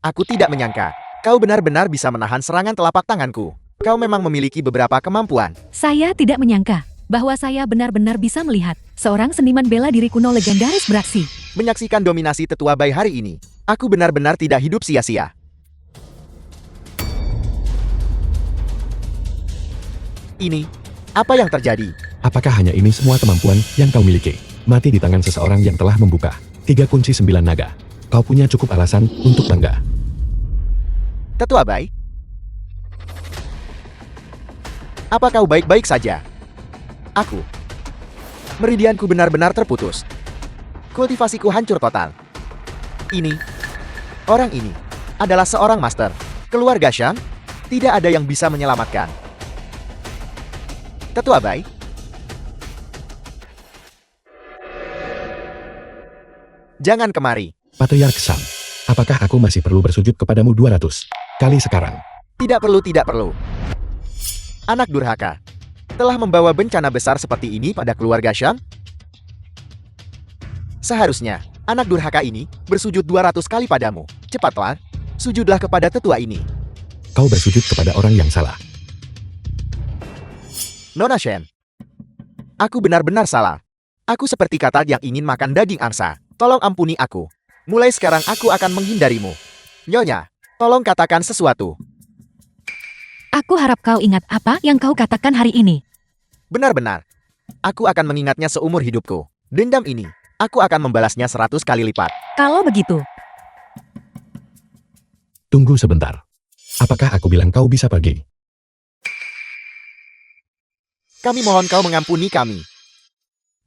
aku tidak menyangka. Kau benar-benar bisa menahan serangan telapak tanganku. Kau memang memiliki beberapa kemampuan. Saya tidak menyangka bahwa saya benar-benar bisa melihat seorang seniman bela diri kuno legendaris beraksi. Menyaksikan dominasi Tetua Bai hari ini, aku benar-benar tidak hidup sia-sia. Ini, apa yang terjadi? Apakah hanya ini semua kemampuan yang kau miliki? Mati di tangan seseorang yang telah membuka 3 kunci 9 naga. Kau punya cukup alasan untuk bangga. Tetua Bai? Apa kau baik-baik saja? Aku. Meridianku benar-benar terputus. Kultivasiku hancur total. Ini. Orang ini adalah seorang master. Keluarga Shang? Tidak ada yang bisa menyelamatkan. Tetua Bai? Jangan kemari. Patriark Shang, apakah aku masih perlu bersujud kepadamu 200 kali sekarang? Tidak perlu, tidak perlu. Anak durhaka telah membawa bencana besar seperti ini pada keluarga Shang. Seharusnya anak durhaka ini bersujud 200 kali padamu. Cepatlah, sujudlah kepada tetua ini. Kau bersujud kepada orang yang salah. Nona Shen, aku benar-benar salah. Aku seperti katak yang ingin makan daging angsa. Tolong ampuni aku. Mulai sekarang aku akan menghindarimu. Nyonya, tolong katakan sesuatu. Aku harap kau ingat apa yang kau katakan hari ini. Benar-benar. Aku akan mengingatnya seumur hidupku. Dendam ini, aku akan membalasnya 100 kali lipat. Kalau begitu, Tunggu sebentar. Apakah aku bilang kau bisa pergi? Kami mohon kau mengampuni kami.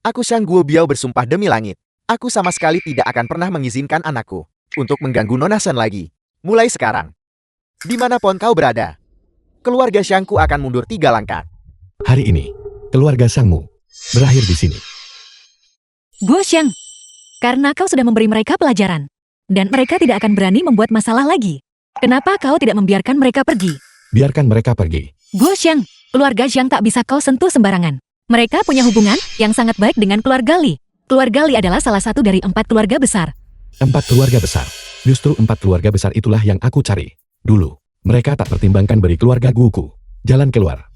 Aku Shang Guo Biao bersumpah demi langit. Aku sama sekali tidak akan pernah mengizinkan anakku untuk mengganggu Nona Shen lagi. Mulai sekarang, dimanapun kau berada, keluarga Shangku akan mundur 3 langkah. Hari ini, keluarga Shangmu berakhir di sini. Guo Xiang, karena kau sudah memberi mereka pelajaran, dan mereka tidak akan berani membuat masalah lagi. Kenapa kau tidak membiarkan mereka pergi? Biarkan mereka pergi. Guo Xiang, keluarga Xiang tak bisa kau sentuh sembarangan. Mereka punya hubungan yang sangat baik dengan keluarga Li. Keluarga Li adalah salah satu dari 4 keluarga besar. 4 keluarga besar. Justru 4 keluarga besar itulah yang aku cari. Dulu, mereka tak pertimbangkan beri keluarga Guku jalan keluar.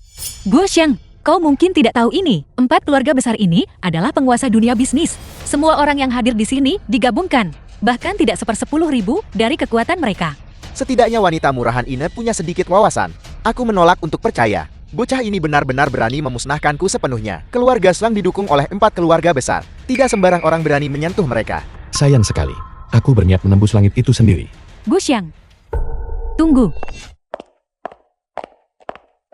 Guo Xiang, kau mungkin tidak tahu ini. 4 keluarga besar ini adalah penguasa dunia bisnis. Semua orang yang hadir di sini digabungkan. Bahkan tidak 1/10.000 dari kekuatan mereka. Setidaknya wanita murahan ini punya sedikit wawasan. Aku menolak untuk percaya. Bocah ini benar-benar berani memusnahkanku sepenuhnya. Keluarga Slang didukung oleh 4 keluarga besar. Tidak sembarang orang berani menyentuh mereka. Sayang sekali. Aku berniat menembus langit itu sendiri. Guxiang. Tunggu.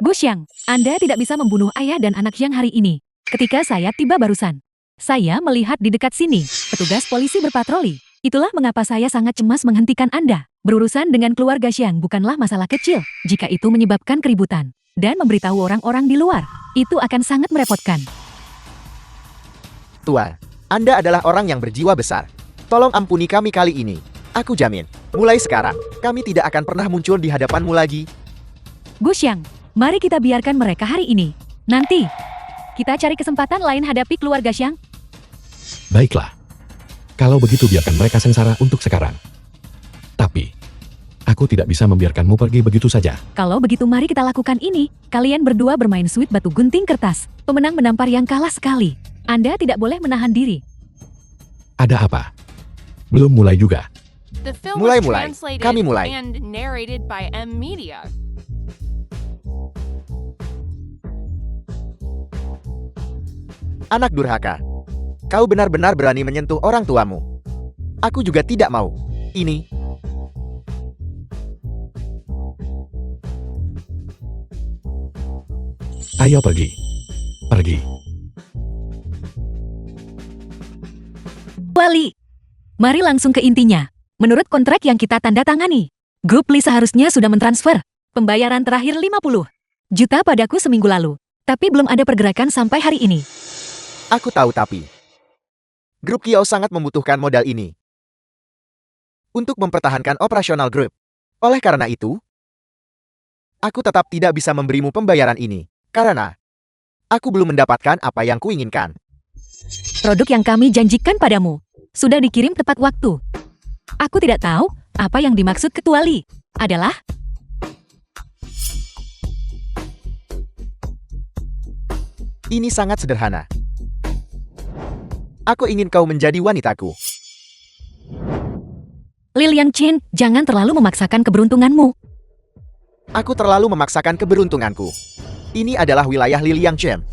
Guxiang, Anda tidak bisa membunuh ayah dan anak Yang hari ini. Ketika saya tiba barusan, saya melihat di dekat sini, petugas polisi berpatroli. Itulah mengapa saya sangat cemas menghentikan Anda. Berurusan dengan keluarga Xiang bukanlah masalah kecil. Jika itu menyebabkan keributan dan memberitahu orang-orang di luar, itu akan sangat merepotkan. Tuan, Anda adalah orang yang berjiwa besar. Tolong ampuni kami kali ini. Aku jamin, mulai sekarang, kami tidak akan pernah muncul di hadapanmu lagi. Guxiang, mari kita biarkan mereka hari ini. Nanti, kita cari kesempatan lain hadapi keluarga Xiang. Baiklah. Kalau begitu biarkan mereka sengsara untuk sekarang. Tapi, aku tidak bisa membiarkanmu pergi begitu saja. Kalau begitu mari kita lakukan ini. Kalian berdua bermain suit batu gunting kertas. Pemenang menampar yang kalah sekali. Anda tidak boleh menahan diri. Ada apa? Belum mulai juga. The film Mulai, was mulai. translated Kami mulai. and narrated by M Media. Anak durhaka. Kau benar-benar berani menyentuh orang tuamu. Aku juga tidak mau. Ini. Ayo pergi. Pergi. Wali, mari langsung ke intinya. Menurut kontrak yang kita tanda tangani, grup Li seharusnya sudah mentransfer pembayaran terakhir 50 juta padaku seminggu lalu. Tapi belum ada pergerakan sampai hari ini. Aku tahu tapi. Grup Kiao sangat membutuhkan modal ini. Untuk mempertahankan operasional grup. Oleh karena itu, aku tetap tidak bisa memberimu pembayaran ini. Karena, aku belum mendapatkan apa yang kuinginkan. Produk yang kami janjikan padamu sudah dikirim tepat waktu. Aku tidak tahu apa yang dimaksud Ketua Li adalah ini sangat sederhana. Aku ingin kau menjadi wanitaku. Liliang Chen, jangan terlalu memaksakan keberuntunganmu. Aku terlalu memaksakan keberuntunganku. Ini adalah wilayah Liliang Chen.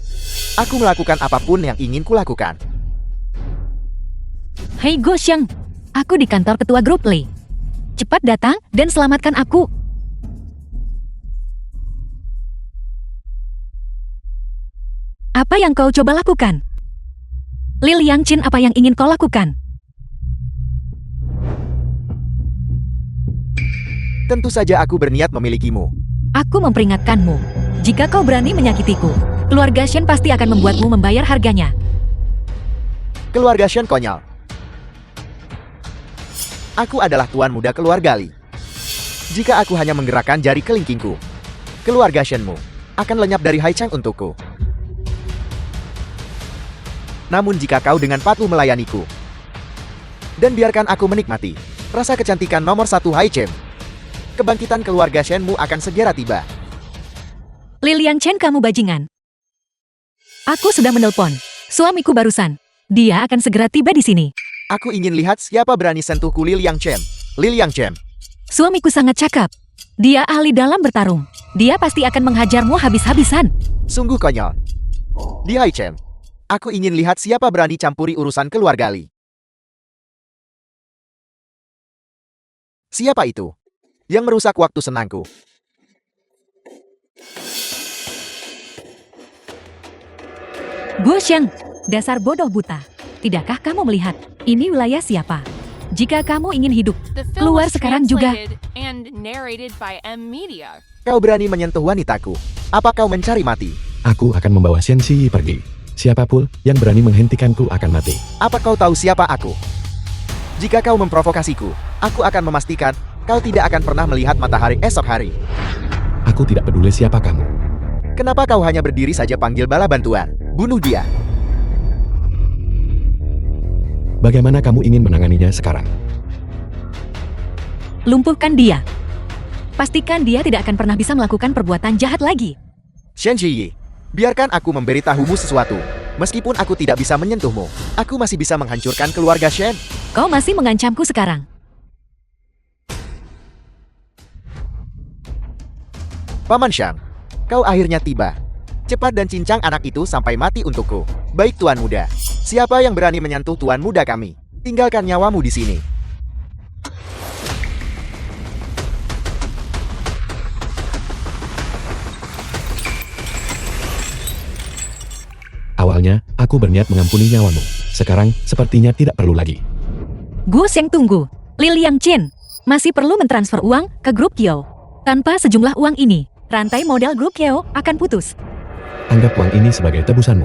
Aku melakukan apapun yang ingin kulakukan. Hei Go Xiang, aku di kantor ketua grup Li. Cepat datang dan selamatkan aku. Apa yang kau coba lakukan? Liliang Chen, apa yang ingin kau lakukan? Tentu saja aku berniat memilikimu. Aku memperingatkanmu. Jika kau berani menyakitiku, keluarga Shen pasti akan membuatmu membayar harganya. Keluarga Shen konyol. Aku adalah tuan muda keluarga Li. Jika aku hanya menggerakkan jari kelingkingku, keluarga Shenmu akan lenyap dari Hai Chang untukku. Namun jika kau dengan patuh melayaniku, dan biarkan aku menikmati rasa kecantikan nomor 1 Hai Cheng, kebangkitan keluarga Shenmu akan segera tiba. Liliang Chen, kamu bajingan. Aku sudah menelpon suamiku barusan. Dia akan segera tiba di sini. Aku ingin lihat siapa berani sentuhku Liliang Chen. Liliang Chen. Suamiku sangat cakap. Dia ahli dalam bertarung. Dia pasti akan menghajarmu habis-habisan. Sungguh konyol. Di Hai Cheng, aku ingin lihat siapa berani campuri urusan keluarga Li. Siapa itu yang merusak waktu senangku? Guo Xiang, dasar bodoh buta. Tidakkah kamu melihat? Ini wilayah siapa? Jika kamu ingin hidup, The film keluar was sekarang juga. translated and narrated by M Media. Kau berani menyentuh wanitaku. Apa kau mencari mati? Aku akan membawa Xian Xi pergi. Siapapun yang berani menghentikanku akan mati. Apa kau tahu siapa aku? Jika kau memprovokasiku, aku akan memastikan kau tidak akan pernah melihat matahari esok hari. Aku tidak peduli siapa kamu. Kenapa kau hanya berdiri saja panggil bala bantuan? Bunuh dia. Bagaimana kamu ingin menanganinya sekarang? Lumpuhkan dia. Pastikan dia tidak akan pernah bisa melakukan perbuatan jahat lagi. Shen Ziyi, biarkan aku memberitahumu sesuatu. Meskipun aku tidak bisa menyentuhmu, aku masih bisa menghancurkan keluarga Shen. Kau masih mengancamku sekarang. Paman Shang, kau akhirnya tiba. Cepat dan cincang anak itu sampai mati untukku. Baik Tuan Muda. Siapa yang berani menyentuh Tuan Muda kami? Tinggalkan nyawamu di sini. Awalnya, aku berniat mengampuni nyawamu. Sekarang, sepertinya tidak perlu lagi. Gu Sheng tunggu. Liliang Chen, masih perlu mentransfer uang ke grup Kyo. Tanpa sejumlah uang ini, rantai modal grup Kyo akan putus. Anggap uang ini sebagai tebusanmu.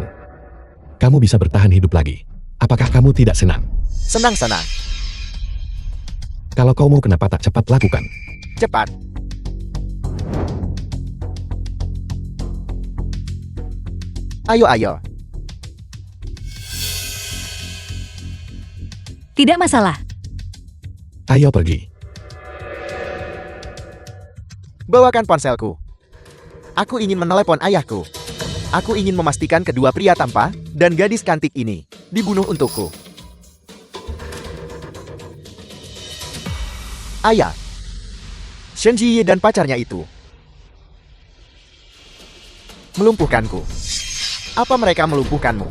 Kamu bisa bertahan hidup lagi. Apakah kamu tidak senang? Senang-senang. Kalau kau mau kenapa tak cepat lakukan? Cepat. Ayo. Tidak masalah. Ayo pergi. Bawakan ponselku. Aku ingin menelepon ayahku. Aku ingin memastikan kedua pria tampan dan gadis cantik ini dibunuh untukku. Ayah. Shen Jiye dan pacarnya itu melumpuhkanku. Apa mereka melumpuhkanmu?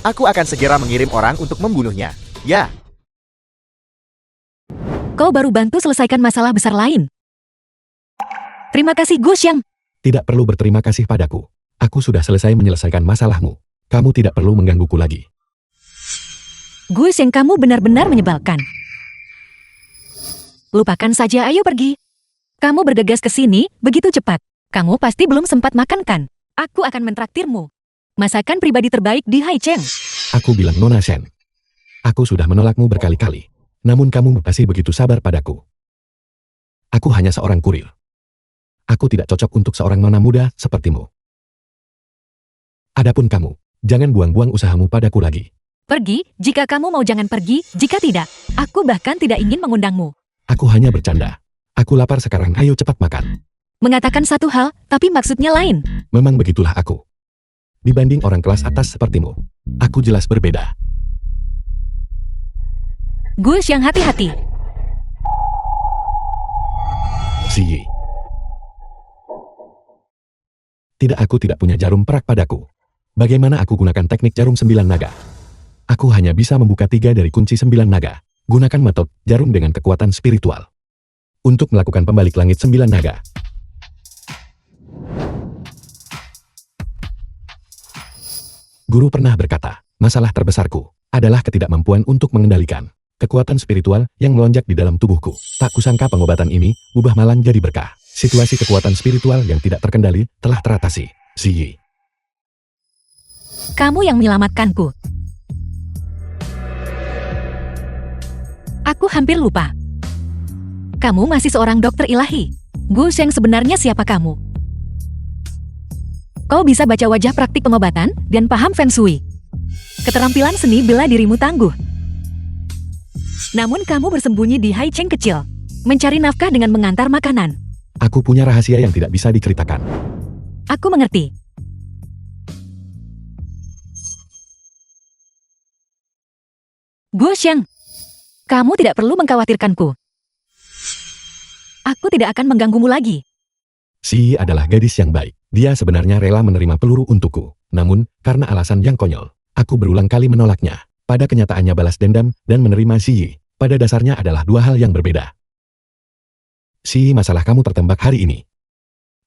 Aku akan segera mengirim orang untuk membunuhnya. Ya. Kau baru bantu selesaikan masalah besar lain. Terima kasih Gu Xiang. Tidak perlu berterima kasih padaku. Aku sudah selesai menyelesaikan masalahmu. Kamu tidak perlu menggangguku lagi. Gu Xiang, kamu benar-benar menyebalkan. Lupakan saja, ayo pergi. Kamu bergegas ke sini begitu cepat. Kamu pasti belum sempat makan kan? Aku akan mentraktirmu. Masakan pribadi terbaik di Haicheng. Aku bilang Nona Shen. Aku sudah menolakmu berkali-kali. Namun kamu masih begitu sabar padaku. Aku hanya seorang kurir. Aku tidak cocok untuk seorang nona muda sepertimu. Adapun kamu, jangan buang-buang usahamu padaku lagi. Pergi, jika kamu mau, jangan pergi, jika tidak, aku bahkan tidak ingin mengundangmu. Aku hanya bercanda. Aku lapar sekarang, ayo cepat makan. Mengatakan satu hal, tapi maksudnya lain. Memang begitulah aku. Dibanding orang kelas atas sepertimu, aku jelas berbeda. Gu Xiang, hati-hati. Ziyi. Tidak, aku tidak punya jarum perak padaku. Bagaimana aku gunakan teknik jarum 9 naga? Aku hanya bisa membuka 3 dari kunci 9 naga. Gunakan metode jarum dengan kekuatan spiritual. Untuk melakukan pembalik langit 9 naga. Guru pernah berkata, masalah terbesarku adalah ketidakmampuan untuk mengendalikan kekuatan spiritual yang melonjak di dalam tubuhku. Tak kusangka pengobatan ini ubah malang jadi berkah. Situasi kekuatan spiritual yang tidak terkendali telah teratasi. Ziyi. Kamu yang menyelamatkanku. Aku hampir lupa. Kamu masih seorang dokter ilahi. Gu Sheng, sebenarnya siapa kamu? Kau bisa baca wajah praktik pengobatan dan paham Feng Shui. Keterampilan seni bela dirimu tangguh. Namun kamu bersembunyi di Haicheng kecil, mencari nafkah dengan mengantar makanan. Aku punya rahasia yang tidak bisa diceritakan. Aku mengerti. Gu Xiang, kamu tidak perlu mengkhawatirkanku. Aku tidak akan mengganggumu lagi. Si adalah gadis yang baik. Dia sebenarnya rela menerima peluru untukku. Namun, karena alasan yang konyol, aku berulang kali menolaknya. Pada kenyataannya balas dendam dan menerima Si pada dasarnya adalah dua hal yang berbeda. Si, masalah kamu tertembak hari ini.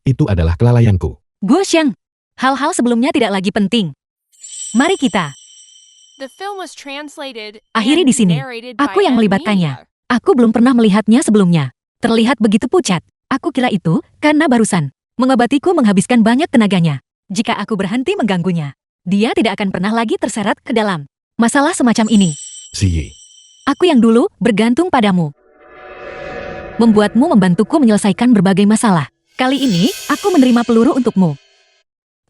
Itu adalah kelalaianku. Gu Xiang, hal-hal sebelumnya tidak lagi penting. Mari kita The film was translated akhiri and di sini. narrated by Aku yang M. melibatkannya. Media. Aku belum pernah melihatnya sebelumnya. Terlihat begitu pucat. Aku kira itu karena barusan mengobatiku menghabiskan banyak tenaganya. Jika aku berhenti mengganggunya, dia tidak akan pernah lagi terseret ke dalam masalah semacam ini. Si. Aku yang dulu bergantung padamu, membuatmu membantuku menyelesaikan berbagai masalah. Kali ini, aku menerima peluru untukmu.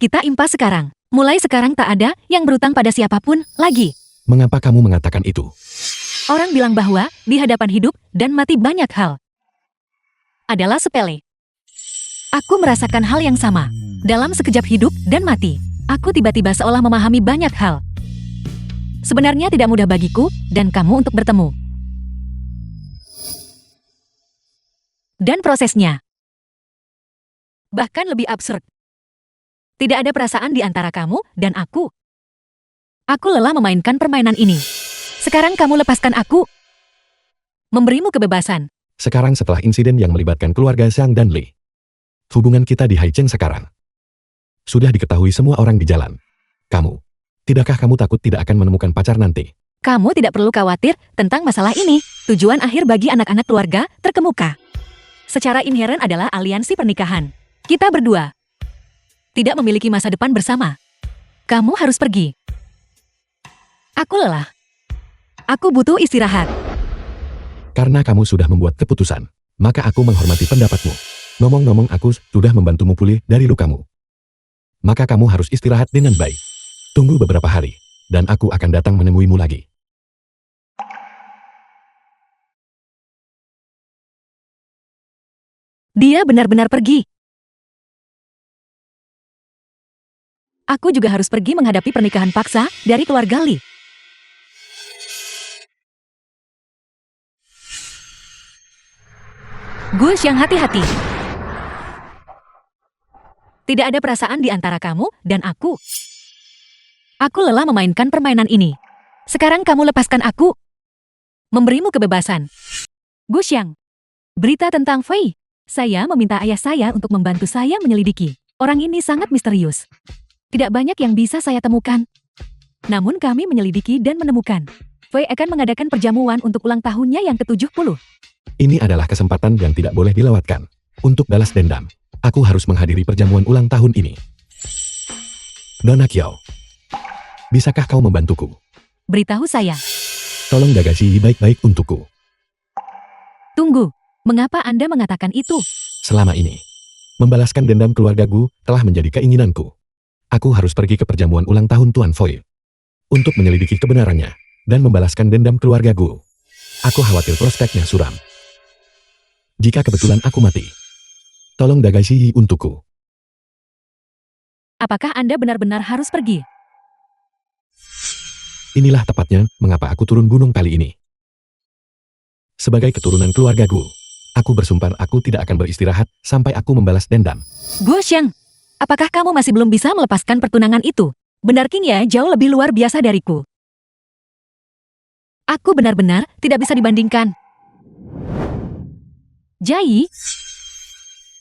Kita impas sekarang. Mulai sekarang tak ada yang berutang pada siapapun lagi. Mengapa kamu mengatakan itu? Orang bilang bahwa di hadapan hidup dan mati banyak hal adalah sepele. Aku merasakan hal yang sama. Dalam sekejap hidup dan mati, aku tiba-tiba seolah memahami banyak hal. Sebenarnya tidak mudah bagiku dan kamu untuk bertemu. Dan prosesnya Bahkan lebih absurd. Tidak ada perasaan di antara kamu dan aku. Aku lelah memainkan permainan ini. Sekarang kamu lepaskan aku. Memberimu kebebasan. Sekarang setelah insiden yang melibatkan keluarga Zhang dan Li. Hubungan kita di Haicheng sekarang. Sudah diketahui semua orang di jalan. Kamu. Tidakkah kamu takut tidak akan menemukan pacar nanti? Kamu tidak perlu khawatir tentang masalah ini. Tujuan akhir bagi anak-anak keluarga terkemuka. Secara inheren adalah aliansi pernikahan. Kita berdua tidak memiliki masa depan bersama. Kamu harus pergi. Aku lelah. Aku butuh istirahat. Karena kamu sudah membuat keputusan, maka aku menghormati pendapatmu. Ngomong-ngomong, aku sudah membantumu pulih dari lukamu. Maka kamu harus istirahat dengan baik. Tunggu beberapa hari, dan aku akan datang menemuimu lagi. Dia benar-benar pergi. Aku juga harus pergi menghadapi pernikahan paksa dari keluarga Li. Gus yang hati-hati. Tidak ada perasaan di antara kamu dan aku. Aku lelah memainkan permainan ini. Sekarang kamu lepaskan aku. Memberimu kebebasan. Gus Yang. Berita tentang Fei. Saya meminta ayah saya untuk membantu saya menyelidiki. Orang ini sangat misterius. Tidak banyak yang bisa saya temukan. Namun kami menyelidiki dan menemukan. Fei akan mengadakan perjamuan untuk ulang tahunnya yang ke-70. Ini adalah kesempatan yang tidak boleh dilewatkan. Untuk balas dendam, aku harus menghadiri perjamuan ulang tahun ini. Nona Qiao, bisakah kau membantuku? Beritahu saya. Tolong Dagashi baik-baik untukku. Tunggu, mengapa Anda mengatakan itu? Selama ini, membalaskan dendam keluargaku telah menjadi keinginanku. Aku harus pergi ke perjamuan ulang tahun Tuan Foy untuk menyelidiki kebenarannya dan membalaskan dendam keluargaku. Aku khawatir prospeknya suram. Jika kebetulan aku mati, tolong Dagashi untukku. Apakah Anda benar-benar harus pergi? Inilah tepatnya mengapa aku turun gunung kali ini. Sebagai keturunan keluargaku, aku bersumpah aku tidak akan beristirahat sampai aku membalas dendam. Gu Xiang, apakah kamu masih belum bisa melepaskan pertunangan itu? Benar King ya jauh lebih luar biasa dariku. Aku benar-benar tidak bisa dibandingkan. Jai,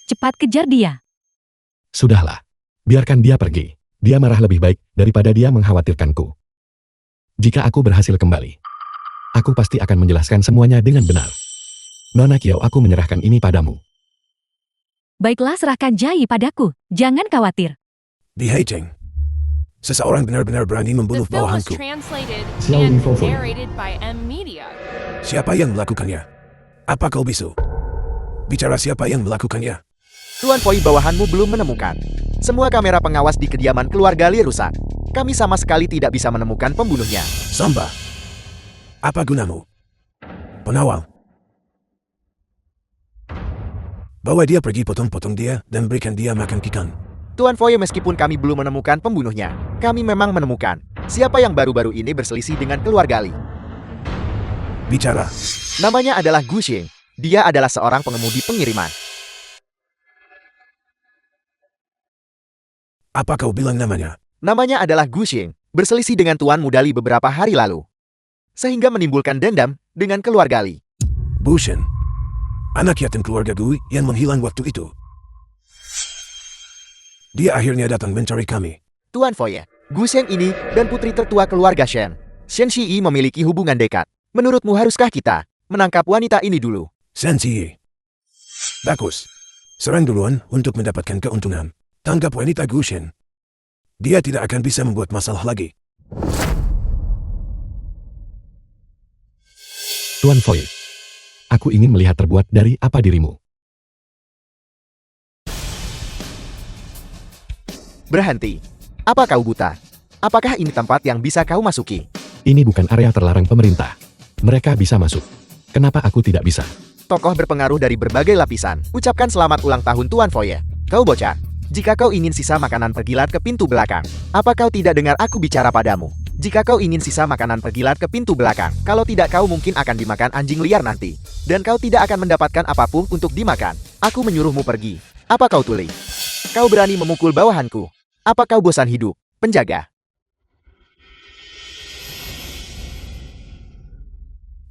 cepat kejar dia. Sudahlah, biarkan dia pergi. Dia marah lebih baik daripada dia mengkhawatirkanku. Jika aku berhasil kembali, aku pasti akan menjelaskan semuanya dengan benar. Nona Qiao, aku menyerahkan ini padamu. Baiklah, serahkan Jai padaku. Jangan khawatir. Di Haicheng, seseorang benar-benar berani The membunuh film was bawahanku. translated Xiao and Yifofo. narrated by M Media. Siapa yang melakukannya? Apa kau bisu? Bicara siapa yang melakukannya? Tuan Foy, bawahanmu belum menemukan. Semua kamera pengawas di kediaman keluarga Li rusak. Kami sama sekali tidak bisa menemukan pembunuhnya. Samba, apa gunamu? Penawal. Bawa dia pergi, potong-potong dia, dan berikan dia makan ikan. Tuan Foy, meskipun kami belum menemukan pembunuhnya, kami memang menemukan siapa yang baru-baru ini berselisih dengan keluarga Li. Bicara. Namanya adalah Gu Xing. Dia adalah seorang pengemudi pengiriman. Apa kau bilang namanya? Namanya adalah Gu Xing, berselisih dengan Tuan Muda Li beberapa hari lalu. Sehingga menimbulkan dendam dengan keluarga Li. Bushen. Anak yatim keluarga gue yang menghilang waktu itu. Dia akhirnya datang mencari kami. Tuan Foy, Gu Xing ini dan putri tertua keluarga Shen. Shen Shiyi memiliki hubungan dekat. Menurutmu haruskah kita menangkap wanita ini dulu? Sensi. Bagus. Serang duluan untuk mendapatkan keuntungan. Tangkap wanita Gushen. Dia tidak akan bisa membuat masalah lagi. Tuan Foy, aku ingin melihat terbuat dari apa dirimu. Berhenti. Apa kau buta? Apakah ini tempat yang bisa kau masuki? Ini bukan area terlarang pemerintah. Mereka bisa masuk. Kenapa aku tidak bisa? Tokoh berpengaruh dari berbagai lapisan. Ucapkan selamat ulang tahun Tuan Foy. Kau bocah. Jika kau ingin sisa makanan pergilat ke pintu belakang. Apa kau tidak dengar aku bicara padamu? Jika kau ingin sisa makanan pergilat ke pintu belakang. Kalau tidak kau mungkin akan dimakan anjing liar nanti. Dan kau tidak akan mendapatkan apapun untuk dimakan. Aku menyuruhmu pergi. Apa kau tuli? Kau berani memukul bawahanku. Apa kau bosan hidup, penjaga?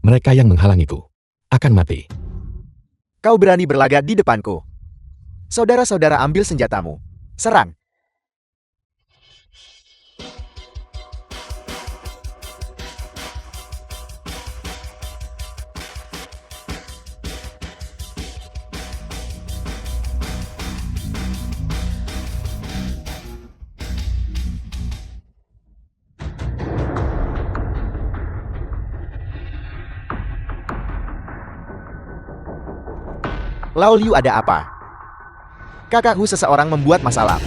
Mereka yang menghalangiku akan mati. Kau berani berlagak di depanku. Saudara-saudara, ambil senjatamu. Serang. Lao Liu, ada apa? Kakakku seseorang membuat masalah.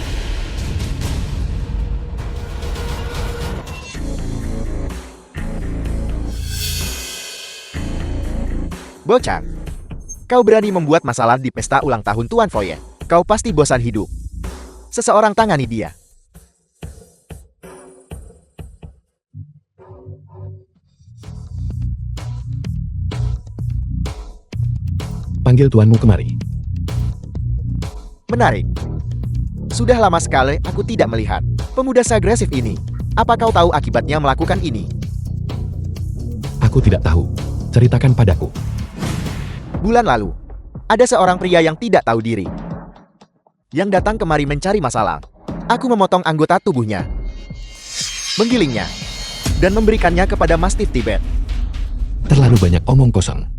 Bocah, kau berani membuat masalah di pesta ulang tahun Tuan Foye. Kau pasti bosan hidup. Seseorang tangani dia. Panggil tuanmu kemari. Menarik. Sudah lama sekali aku tidak melihat pemuda seagresif ini. Apa kau tahu akibatnya melakukan ini? Aku tidak tahu. Ceritakan padaku. Bulan lalu, ada seorang pria yang tidak tahu diri yang datang kemari mencari masalah. Aku memotong anggota tubuhnya, menggilingnya, dan memberikannya kepada Mastif Tibet. Terlalu banyak omong kosong.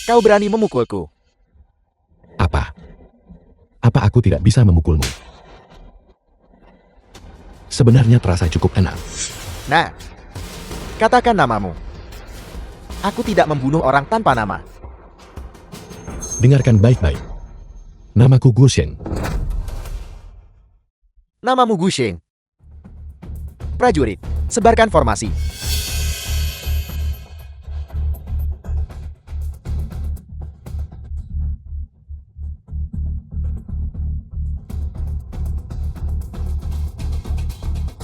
Kau berani memukulku. Apa? Apa aku tidak bisa memukulmu? Sebenarnya terasa cukup enak. Nah, katakan namamu. Aku tidak membunuh orang tanpa nama. Dengarkan baik-baik. Namaku Gu Sheng. Namamu Gu Sheng. Prajurit, sebarkan formasi.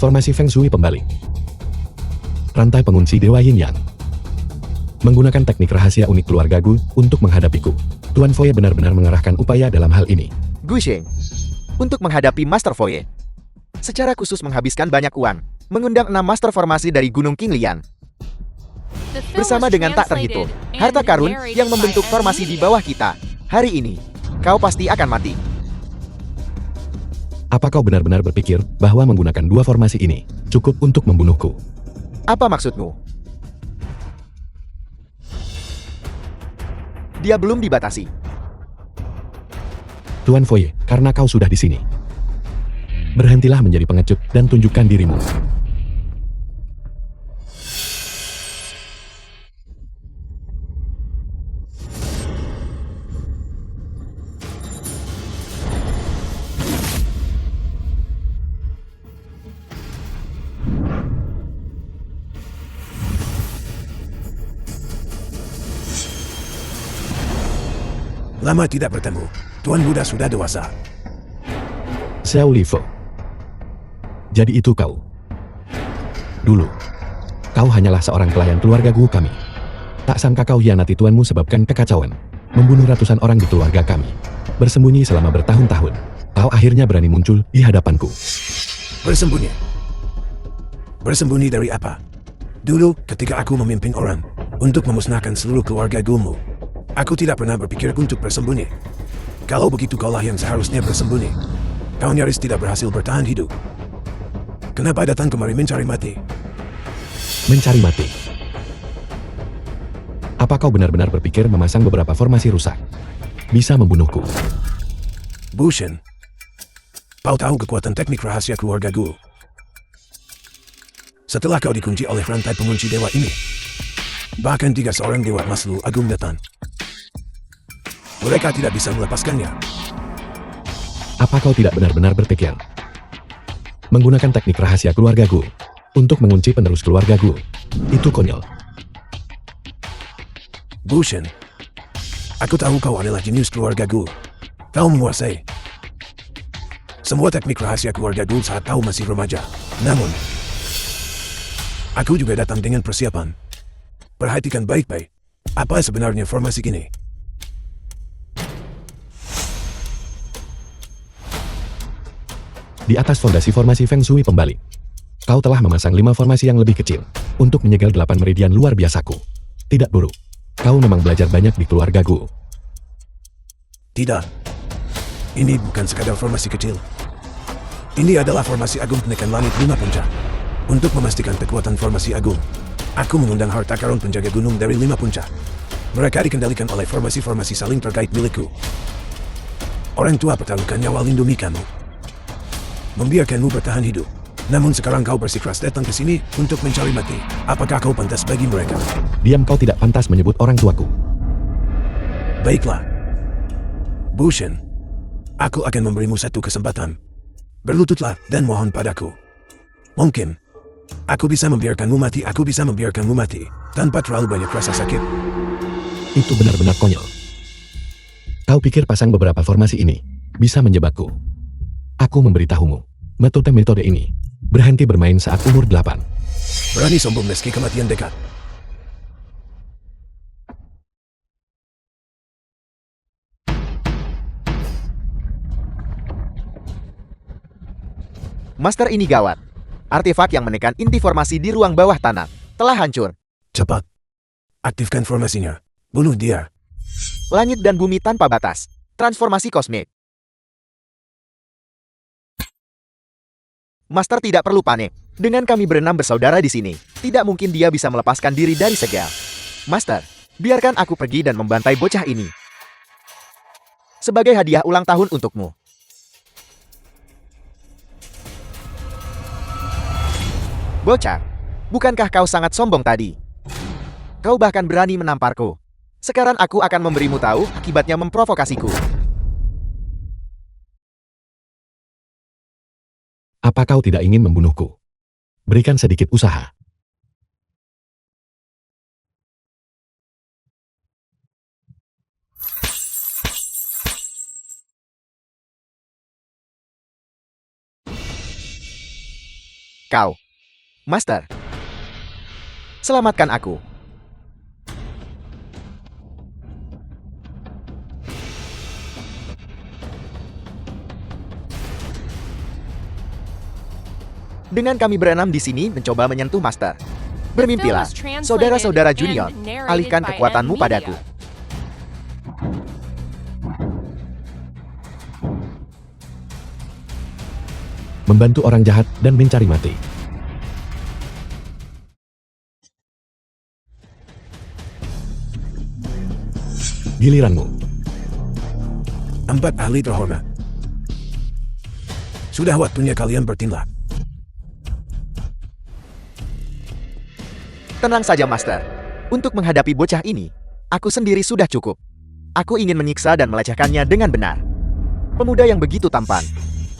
Formasi Feng Shui pembalik. Rantai pengunci Dewa Yin Yang. Menggunakan teknik rahasia unik keluarga Gu untuk menghadapiku. Tuan Foye benar-benar mengerahkan upaya dalam hal ini. Gu Sheng, untuk menghadapi Master Foye, secara khusus menghabiskan banyak uang, mengundang 6 master formasi dari Gunung Qinglian. The film Bersama was dengan tak terhitung translated harta and karun narrated yang membentuk by formasi di bawah kita. Hari ini, kau pasti akan mati. Apa kau benar-benar berpikir bahwa menggunakan 2 formasi ini cukup untuk membunuhku? Apa maksudmu? Dia belum dibatasi. Tuan Foye, karena kau sudah di sini, berhentilah menjadi pengecut dan tunjukkan dirimu. Lama tidak bertemu. Tuan Buddha sudah dewasa. Xiao Lifo. Jadi itu kau. Dulu, kau hanyalah seorang pelayan keluarga Gu kami. Tak sangka kau hianati tuanmu sebabkan kekacauan. Membunuh ratusan orang di keluarga kami. Bersembunyi selama bertahun-tahun. Kau akhirnya berani muncul di hadapanku. Bersembunyi. Bersembunyi dari apa? Dulu, ketika aku memimpin orang untuk memusnahkan seluruh keluarga Gumu, aku tidak pernah berpikir untuk bersembunyi. Kalau begitu kaulah yang seharusnya bersembunyi. Kau nyaris tidak berhasil bertahan hidup. Kenapa datang kemari mencari mati? Mencari mati. Apa kau benar-benar berpikir memasang beberapa formasi rusak bisa membunuhku? Bushen, kau tahu kekuatan teknik rahasia keluarga Gu. Setelah kau dikunci oleh rantai pengunci dewa ini, bahkan 3 seorang dewa Maslu Agung datang. Mereka tidak bisa melepaskannya. Apa kau tidak benar-benar berpikir menggunakan teknik rahasia keluarga Gu untuk mengunci penerus keluarga Gu? Itu konyol. Bushen, aku tahu kau adalah jenius keluarga Gu. Kau menguasai semua teknik rahasia keluarga Gu saat kau masih remaja. Namun, aku juga datang dengan persiapan. Perhatikan baik-baik. Apa sebenarnya formasi ini? Di atas fondasi formasi Feng Shui pembalik, kau telah memasang 5 formasi yang lebih kecil untuk menyegel 8 meridian luar biasaku. Tidak buruk. Kau memang belajar banyak di keluarga Gu. Tidak. Ini bukan sekadar formasi kecil. Ini adalah formasi agung penekan langit 5 puncak. Untuk memastikan kekuatan formasi agung, aku mengundang harta karun penjaga gunung dari 5 puncak. Mereka dikendalikan oleh formasi-formasi saling terkait milikku. Orang tua pertaruhkan nyawa lindungi kamu, membiarkanmu bertahan hidup. Namun sekarang kau bersikeras datang ke sini untuk mencari mati. Apakah kau pantas bagi mereka? Diam, kau tidak pantas menyebut orang tuaku. Baiklah. Bushen, aku akan memberimu satu kesempatan. Berlututlah dan mohon padaku. Mungkin aku bisa membiarkanmu mati, tanpa terlalu banyak rasa sakit. Itu benar-benar konyol. Kau pikir pasang beberapa formasi ini bisa menjebakku? Aku memberitahumu, metode ini berhenti bermain saat umur 8. Berani sombong meski kematian dekat. Master, ini gawat. Artefak yang menekan inti formasi di ruang bawah tanah telah hancur. Cepat. Aktifkan formasinya. Bunuh dia. Langit dan bumi tanpa batas. Transformasi kosmik. Master tidak perlu panik. Dengan kami berenam bersaudara di sini, tidak mungkin dia bisa melepaskan diri dari segel. Master, biarkan aku pergi dan membantai bocah ini. Sebagai hadiah ulang tahun untukmu. Bocah, bukankah kau sangat sombong tadi? Kau bahkan berani menamparku. Sekarang aku akan memberimu tahu akibatnya memprovokasiku. Apa kau tidak ingin membunuhku? Berikan sedikit usaha. Kau, Master, selamatkan aku. Dengan kami berenam di sini mencoba menyentuh Master. Bermimpilah, saudara-saudara junior, alihkan kekuatanmu padaku. Membantu orang jahat dan mencari mati. Giliranmu. 4 ahli terhormat. Sudah waktunya kalian bertindak. Tenang saja, Master. Untuk menghadapi bocah ini, aku sendiri sudah cukup. Aku ingin menyiksa dan melecehkannya dengan benar. Pemuda yang begitu tampan.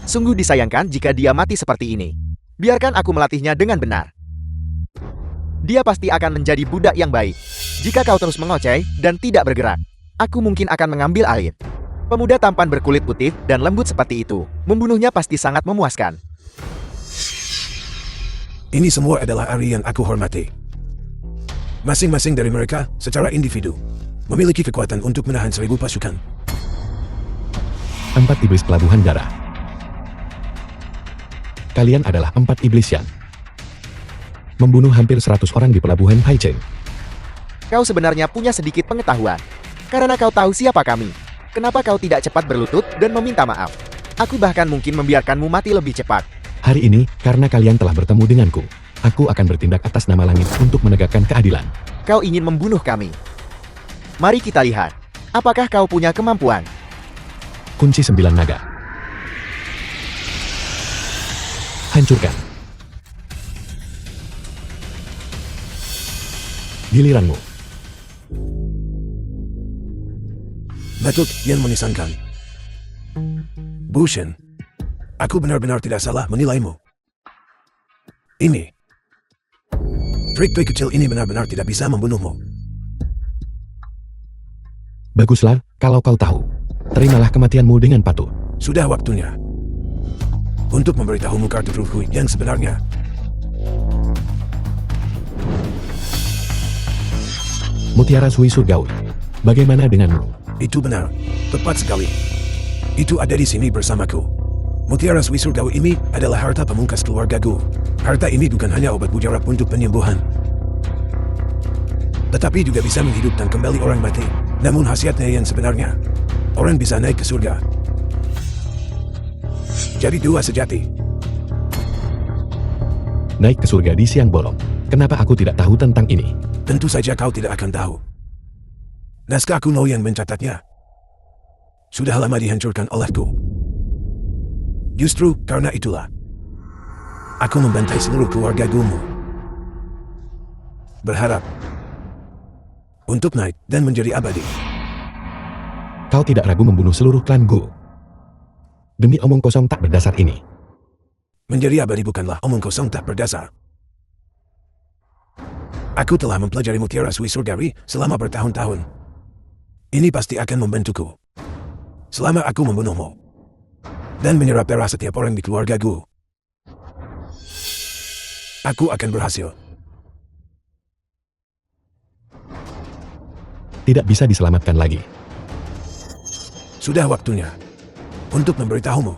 Sungguh disayangkan jika dia mati seperti ini. Biarkan aku melatihnya dengan benar. Dia pasti akan menjadi budak yang baik. Jika kau terus mengoceh dan tidak bergerak, aku mungkin akan mengambil air. Pemuda tampan berkulit putih dan lembut seperti itu, membunuhnya pasti sangat memuaskan. Ini semua adalah ahli yang aku hormati. Masing-masing dari mereka, secara individu, memiliki kekuatan untuk menahan 1000 pasukan. 4 iblis pelabuhan darah. Kalian adalah 4 iblis yang membunuh hampir 100 orang di pelabuhan Haicheng. Kau sebenarnya punya sedikit pengetahuan. Karena kau tahu siapa kami. Kenapa kau tidak cepat berlutut dan meminta maaf? Aku bahkan mungkin membiarkanmu mati lebih cepat. Hari ini, karena kalian telah bertemu denganku, aku akan bertindak atas nama langit untuk menegakkan keadilan. Kau ingin membunuh kami. Mari kita lihat. Apakah kau punya kemampuan? Kunci 9 naga. Hancurkan. Giliranmu. Betul yang menisankan. Bushen, aku benar-benar tidak salah menilaimu. Ini. Trik-trik kecil ini benar-benar tidak bisa membunuhmu. Baguslah, kalau kau tahu. Terimalah kematianmu dengan patuh. Sudah waktunya untuk memberitahumu kartu Ruhui yang sebenarnya. Mutiara Sui Surgawi. Bagaimana denganmu? Itu benar. Tepat sekali. Itu ada di sini bersamaku. Mutiara Sui Surgawi ini adalah harta pamungkas keluargaku. Harta ini bukan hanya obat mujarab untuk penyembuhan, tetapi juga bisa menghidupkan kembali orang mati. Namun khasiatnya yang sebenarnya, orang bisa naik ke surga. Jadi dua sejati. Naik ke surga di siang bolong. Kenapa aku tidak tahu tentang ini? Tentu saja kau tidak akan tahu. Naskah kuno yang mencatatnya sudah lama dihancurkan olehku. Justru karena itulah aku membantai seluruh keluarga Gumu, berharap untuk naik dan menjadi abadi. Kau tidak ragu membunuh seluruh klan Gu demi omong kosong tak berdasar ini. Menjadi abadi bukanlah omong kosong tak berdasar. Aku telah mempelajari Mutiara Sui Surgawi selama bertahun-tahun. Ini pasti akan membantuku selama aku membunuhmu dan menyerap darah setiap orang di keluarga Gu. Aku akan berhasil. Tidak bisa diselamatkan lagi. Sudah waktunya untuk memberitahumu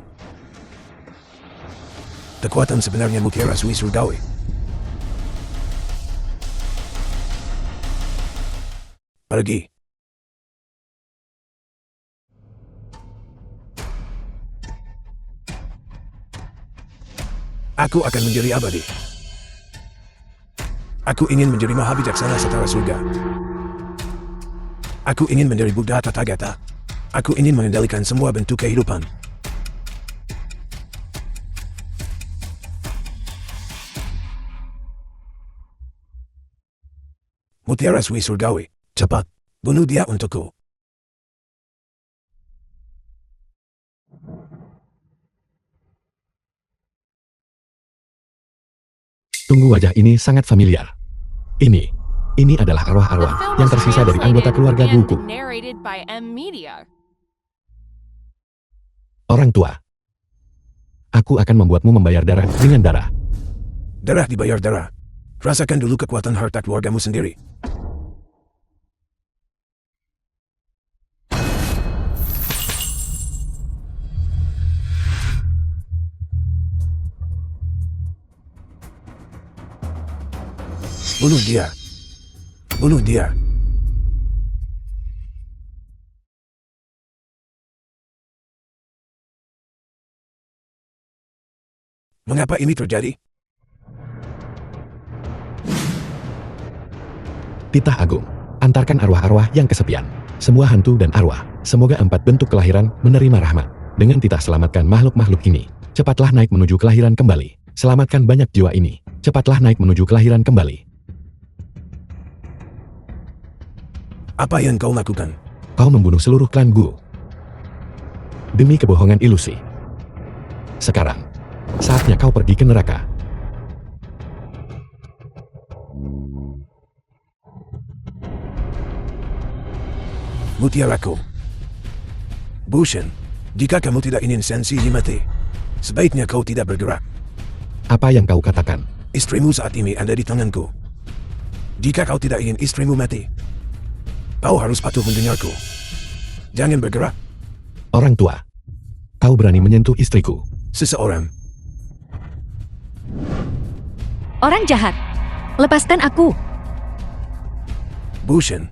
kekuatan sebenarnya Mutiara Sui Surgawi. Pergi. Aku akan menjadi abadi. Aku ingin menjadi maha bijaksana setara surga. Aku ingin menjadi Buddha Tathagata. Aku ingin mengendalikan semua bentuk kehidupan. Mutiara Sui Surgawi, cepat, bunuh dia untukku. Tunggu, wajah ini sangat familiar. Ini adalah The arwah-arwah film yang was tersisa dari anggota translated keluarga and Guku. narrated by Media. Orang tua. Aku akan membuatmu membayar darah dengan darah. Darah dibayar darah. Rasakan dulu kekuatan harta keluargamu sendiri. Bunuh dia. Bunuh dia. Mengapa ini terjadi? Titah Agung. Antarkan arwah-arwah yang kesepian. Semua hantu dan arwah. Semoga 4 bentuk kelahiran menerima rahmat. Dengan titah selamatkan makhluk-makhluk ini. Cepatlah naik menuju kelahiran kembali. Selamatkan banyak jiwa ini. Cepatlah naik menuju kelahiran kembali. Apa yang kau lakukan? Kau membunuh seluruh klan Gu demi kebohongan ilusi. Sekarang, saatnya kau pergi ke neraka. Mutiaraku. Bushen, jika kamu tidak ingin sensi mati, sebaiknya kau tidak bergerak. Apa yang kau katakan? Istrimu saat ini ada di tanganku. Jika kau tidak ingin istrimu mati, kau harus patuh mendengarku. Jangan bergerak. Orang tua. Kau berani menyentuh istriku. Seseorang. Orang jahat. Lepaskan aku. Bushen.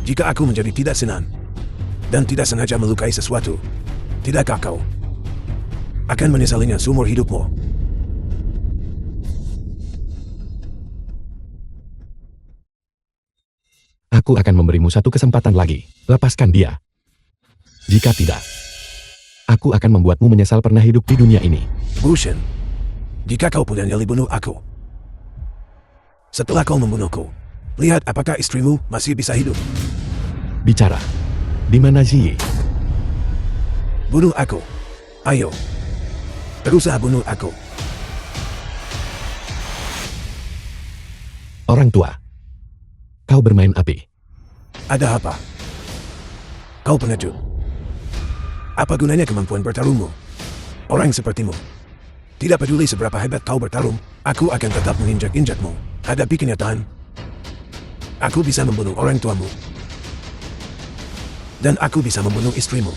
Jika aku menjadi tidak senang dan tidak sengaja melukai sesuatu, tidakkah kau akan menyesalinya seumur hidupmu? Aku akan memberimu satu kesempatan lagi. Lepaskan dia. Jika tidak, aku akan membuatmu menyesal pernah hidup di dunia ini. Bushen, jika kau punya nyali bunuh aku. Setelah kau membunuhku, lihat apakah istrimu masih bisa hidup. Bicara. Di mana Ziyi? Bunuh aku. Ayo. Berusaha bunuh aku. Orang tua. Kau bermain api. Ada apa? Kau pengecut. Apa gunanya kemampuan bertarungmu? Orang sepertimu. Tidak peduli seberapa hebat kau bertarung, aku akan tetap menginjak-injakmu. Hadapi kenyataan. Aku bisa membunuh orang tuamu. Dan aku bisa membunuh istrimu.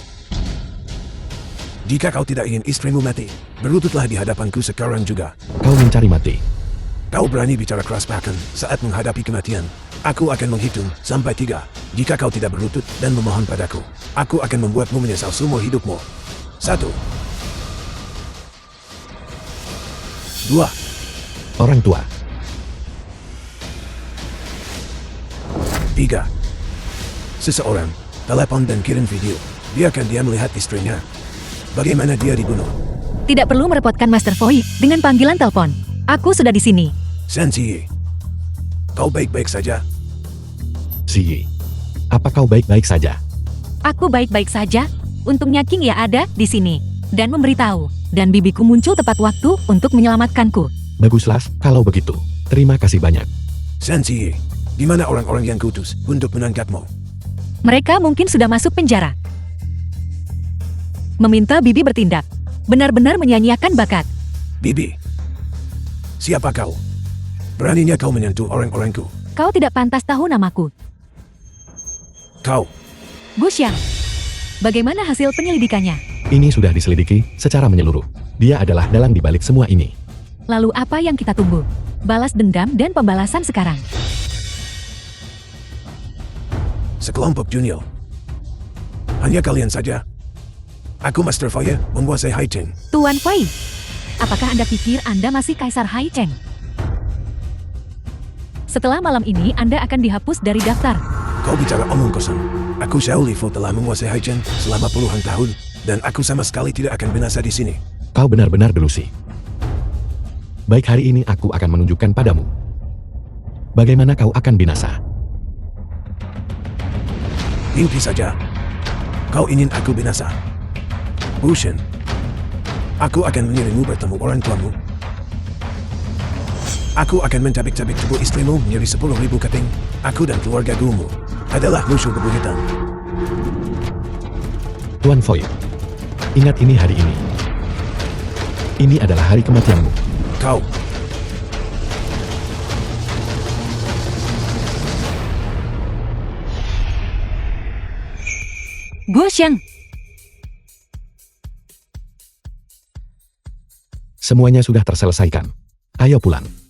Jika kau tidak ingin istrimu mati, berlututlah di hadapanku sekarang juga. Kau mencari mati. Kau berani bicara keras bahkan saat menghadapi kematian. Aku akan menghitung sampai 3. Jika kau tidak berlutut dan memohon padaku, aku akan membuatmu menyesal seumur hidupmu. 1, 2, Orang tua. 3. Seseorang telepon dan kirim video. Biarkan dia melihat istrinya. Bagaimana dia dibunuh? Tidak perlu merepotkan Master Foy dengan panggilan telepon. Aku sudah di sini. Sensei, kau baik-baik saja? Ziyi. Apa kau baik-baik saja? Aku baik-baik saja. Untungnya King ya ada di sini dan memberitahu. Dan bibiku muncul tepat waktu untuk menyelamatkanku. Baguslah, kalau begitu. Terima kasih banyak. Sensei, di mana orang-orang yang kutus untuk menangkapmu? Mereka mungkin sudah masuk penjara. Meminta Bibi bertindak. Benar-benar menyanyiakan bakat. Bibi, siapa kau? Beraninya kau menyentuh orang-orangku? Kau tidak pantas tahu namaku. Kau, Gu Xiang. Bagaimana hasil penyelidikannya? Ini sudah diselidiki secara menyeluruh. Dia adalah dalang dibalik semua ini. Lalu apa yang kita tunggu? Balas dendam dan pembalasan sekarang. sekelompok junior. Hanya kalian saja. Aku Master Foy, menguasai Hai Cheng. Tuan Fei, apakah Anda pikir Anda masih Kaisar Hai Cheng? Setelah malam ini Anda akan dihapus dari daftar. Kau bicara omong kosong. Aku Xiao Lifu telah menguasai Hai Cheng selama puluhan tahun, dan aku sama sekali tidak akan binasa di sini. Kau benar-benar delusi. Baik, hari ini aku akan menunjukkan padamu bagaimana kau akan binasa. Mimpi saja. Kau ingin aku binasa? Bushen, aku akan mengirimmu bertemu orang tuamu. Aku akan mencabik-cabik tubuh istrimu menjadi 10.000 keping. Aku dan keluarga Gumu adalah musuh bebuyutan. Tuan Foy, ingat ini hari ini. Ini adalah hari kematianmu. Kau, Gu Xiang, Semuanya sudah terselesaikan. Ayo pulang.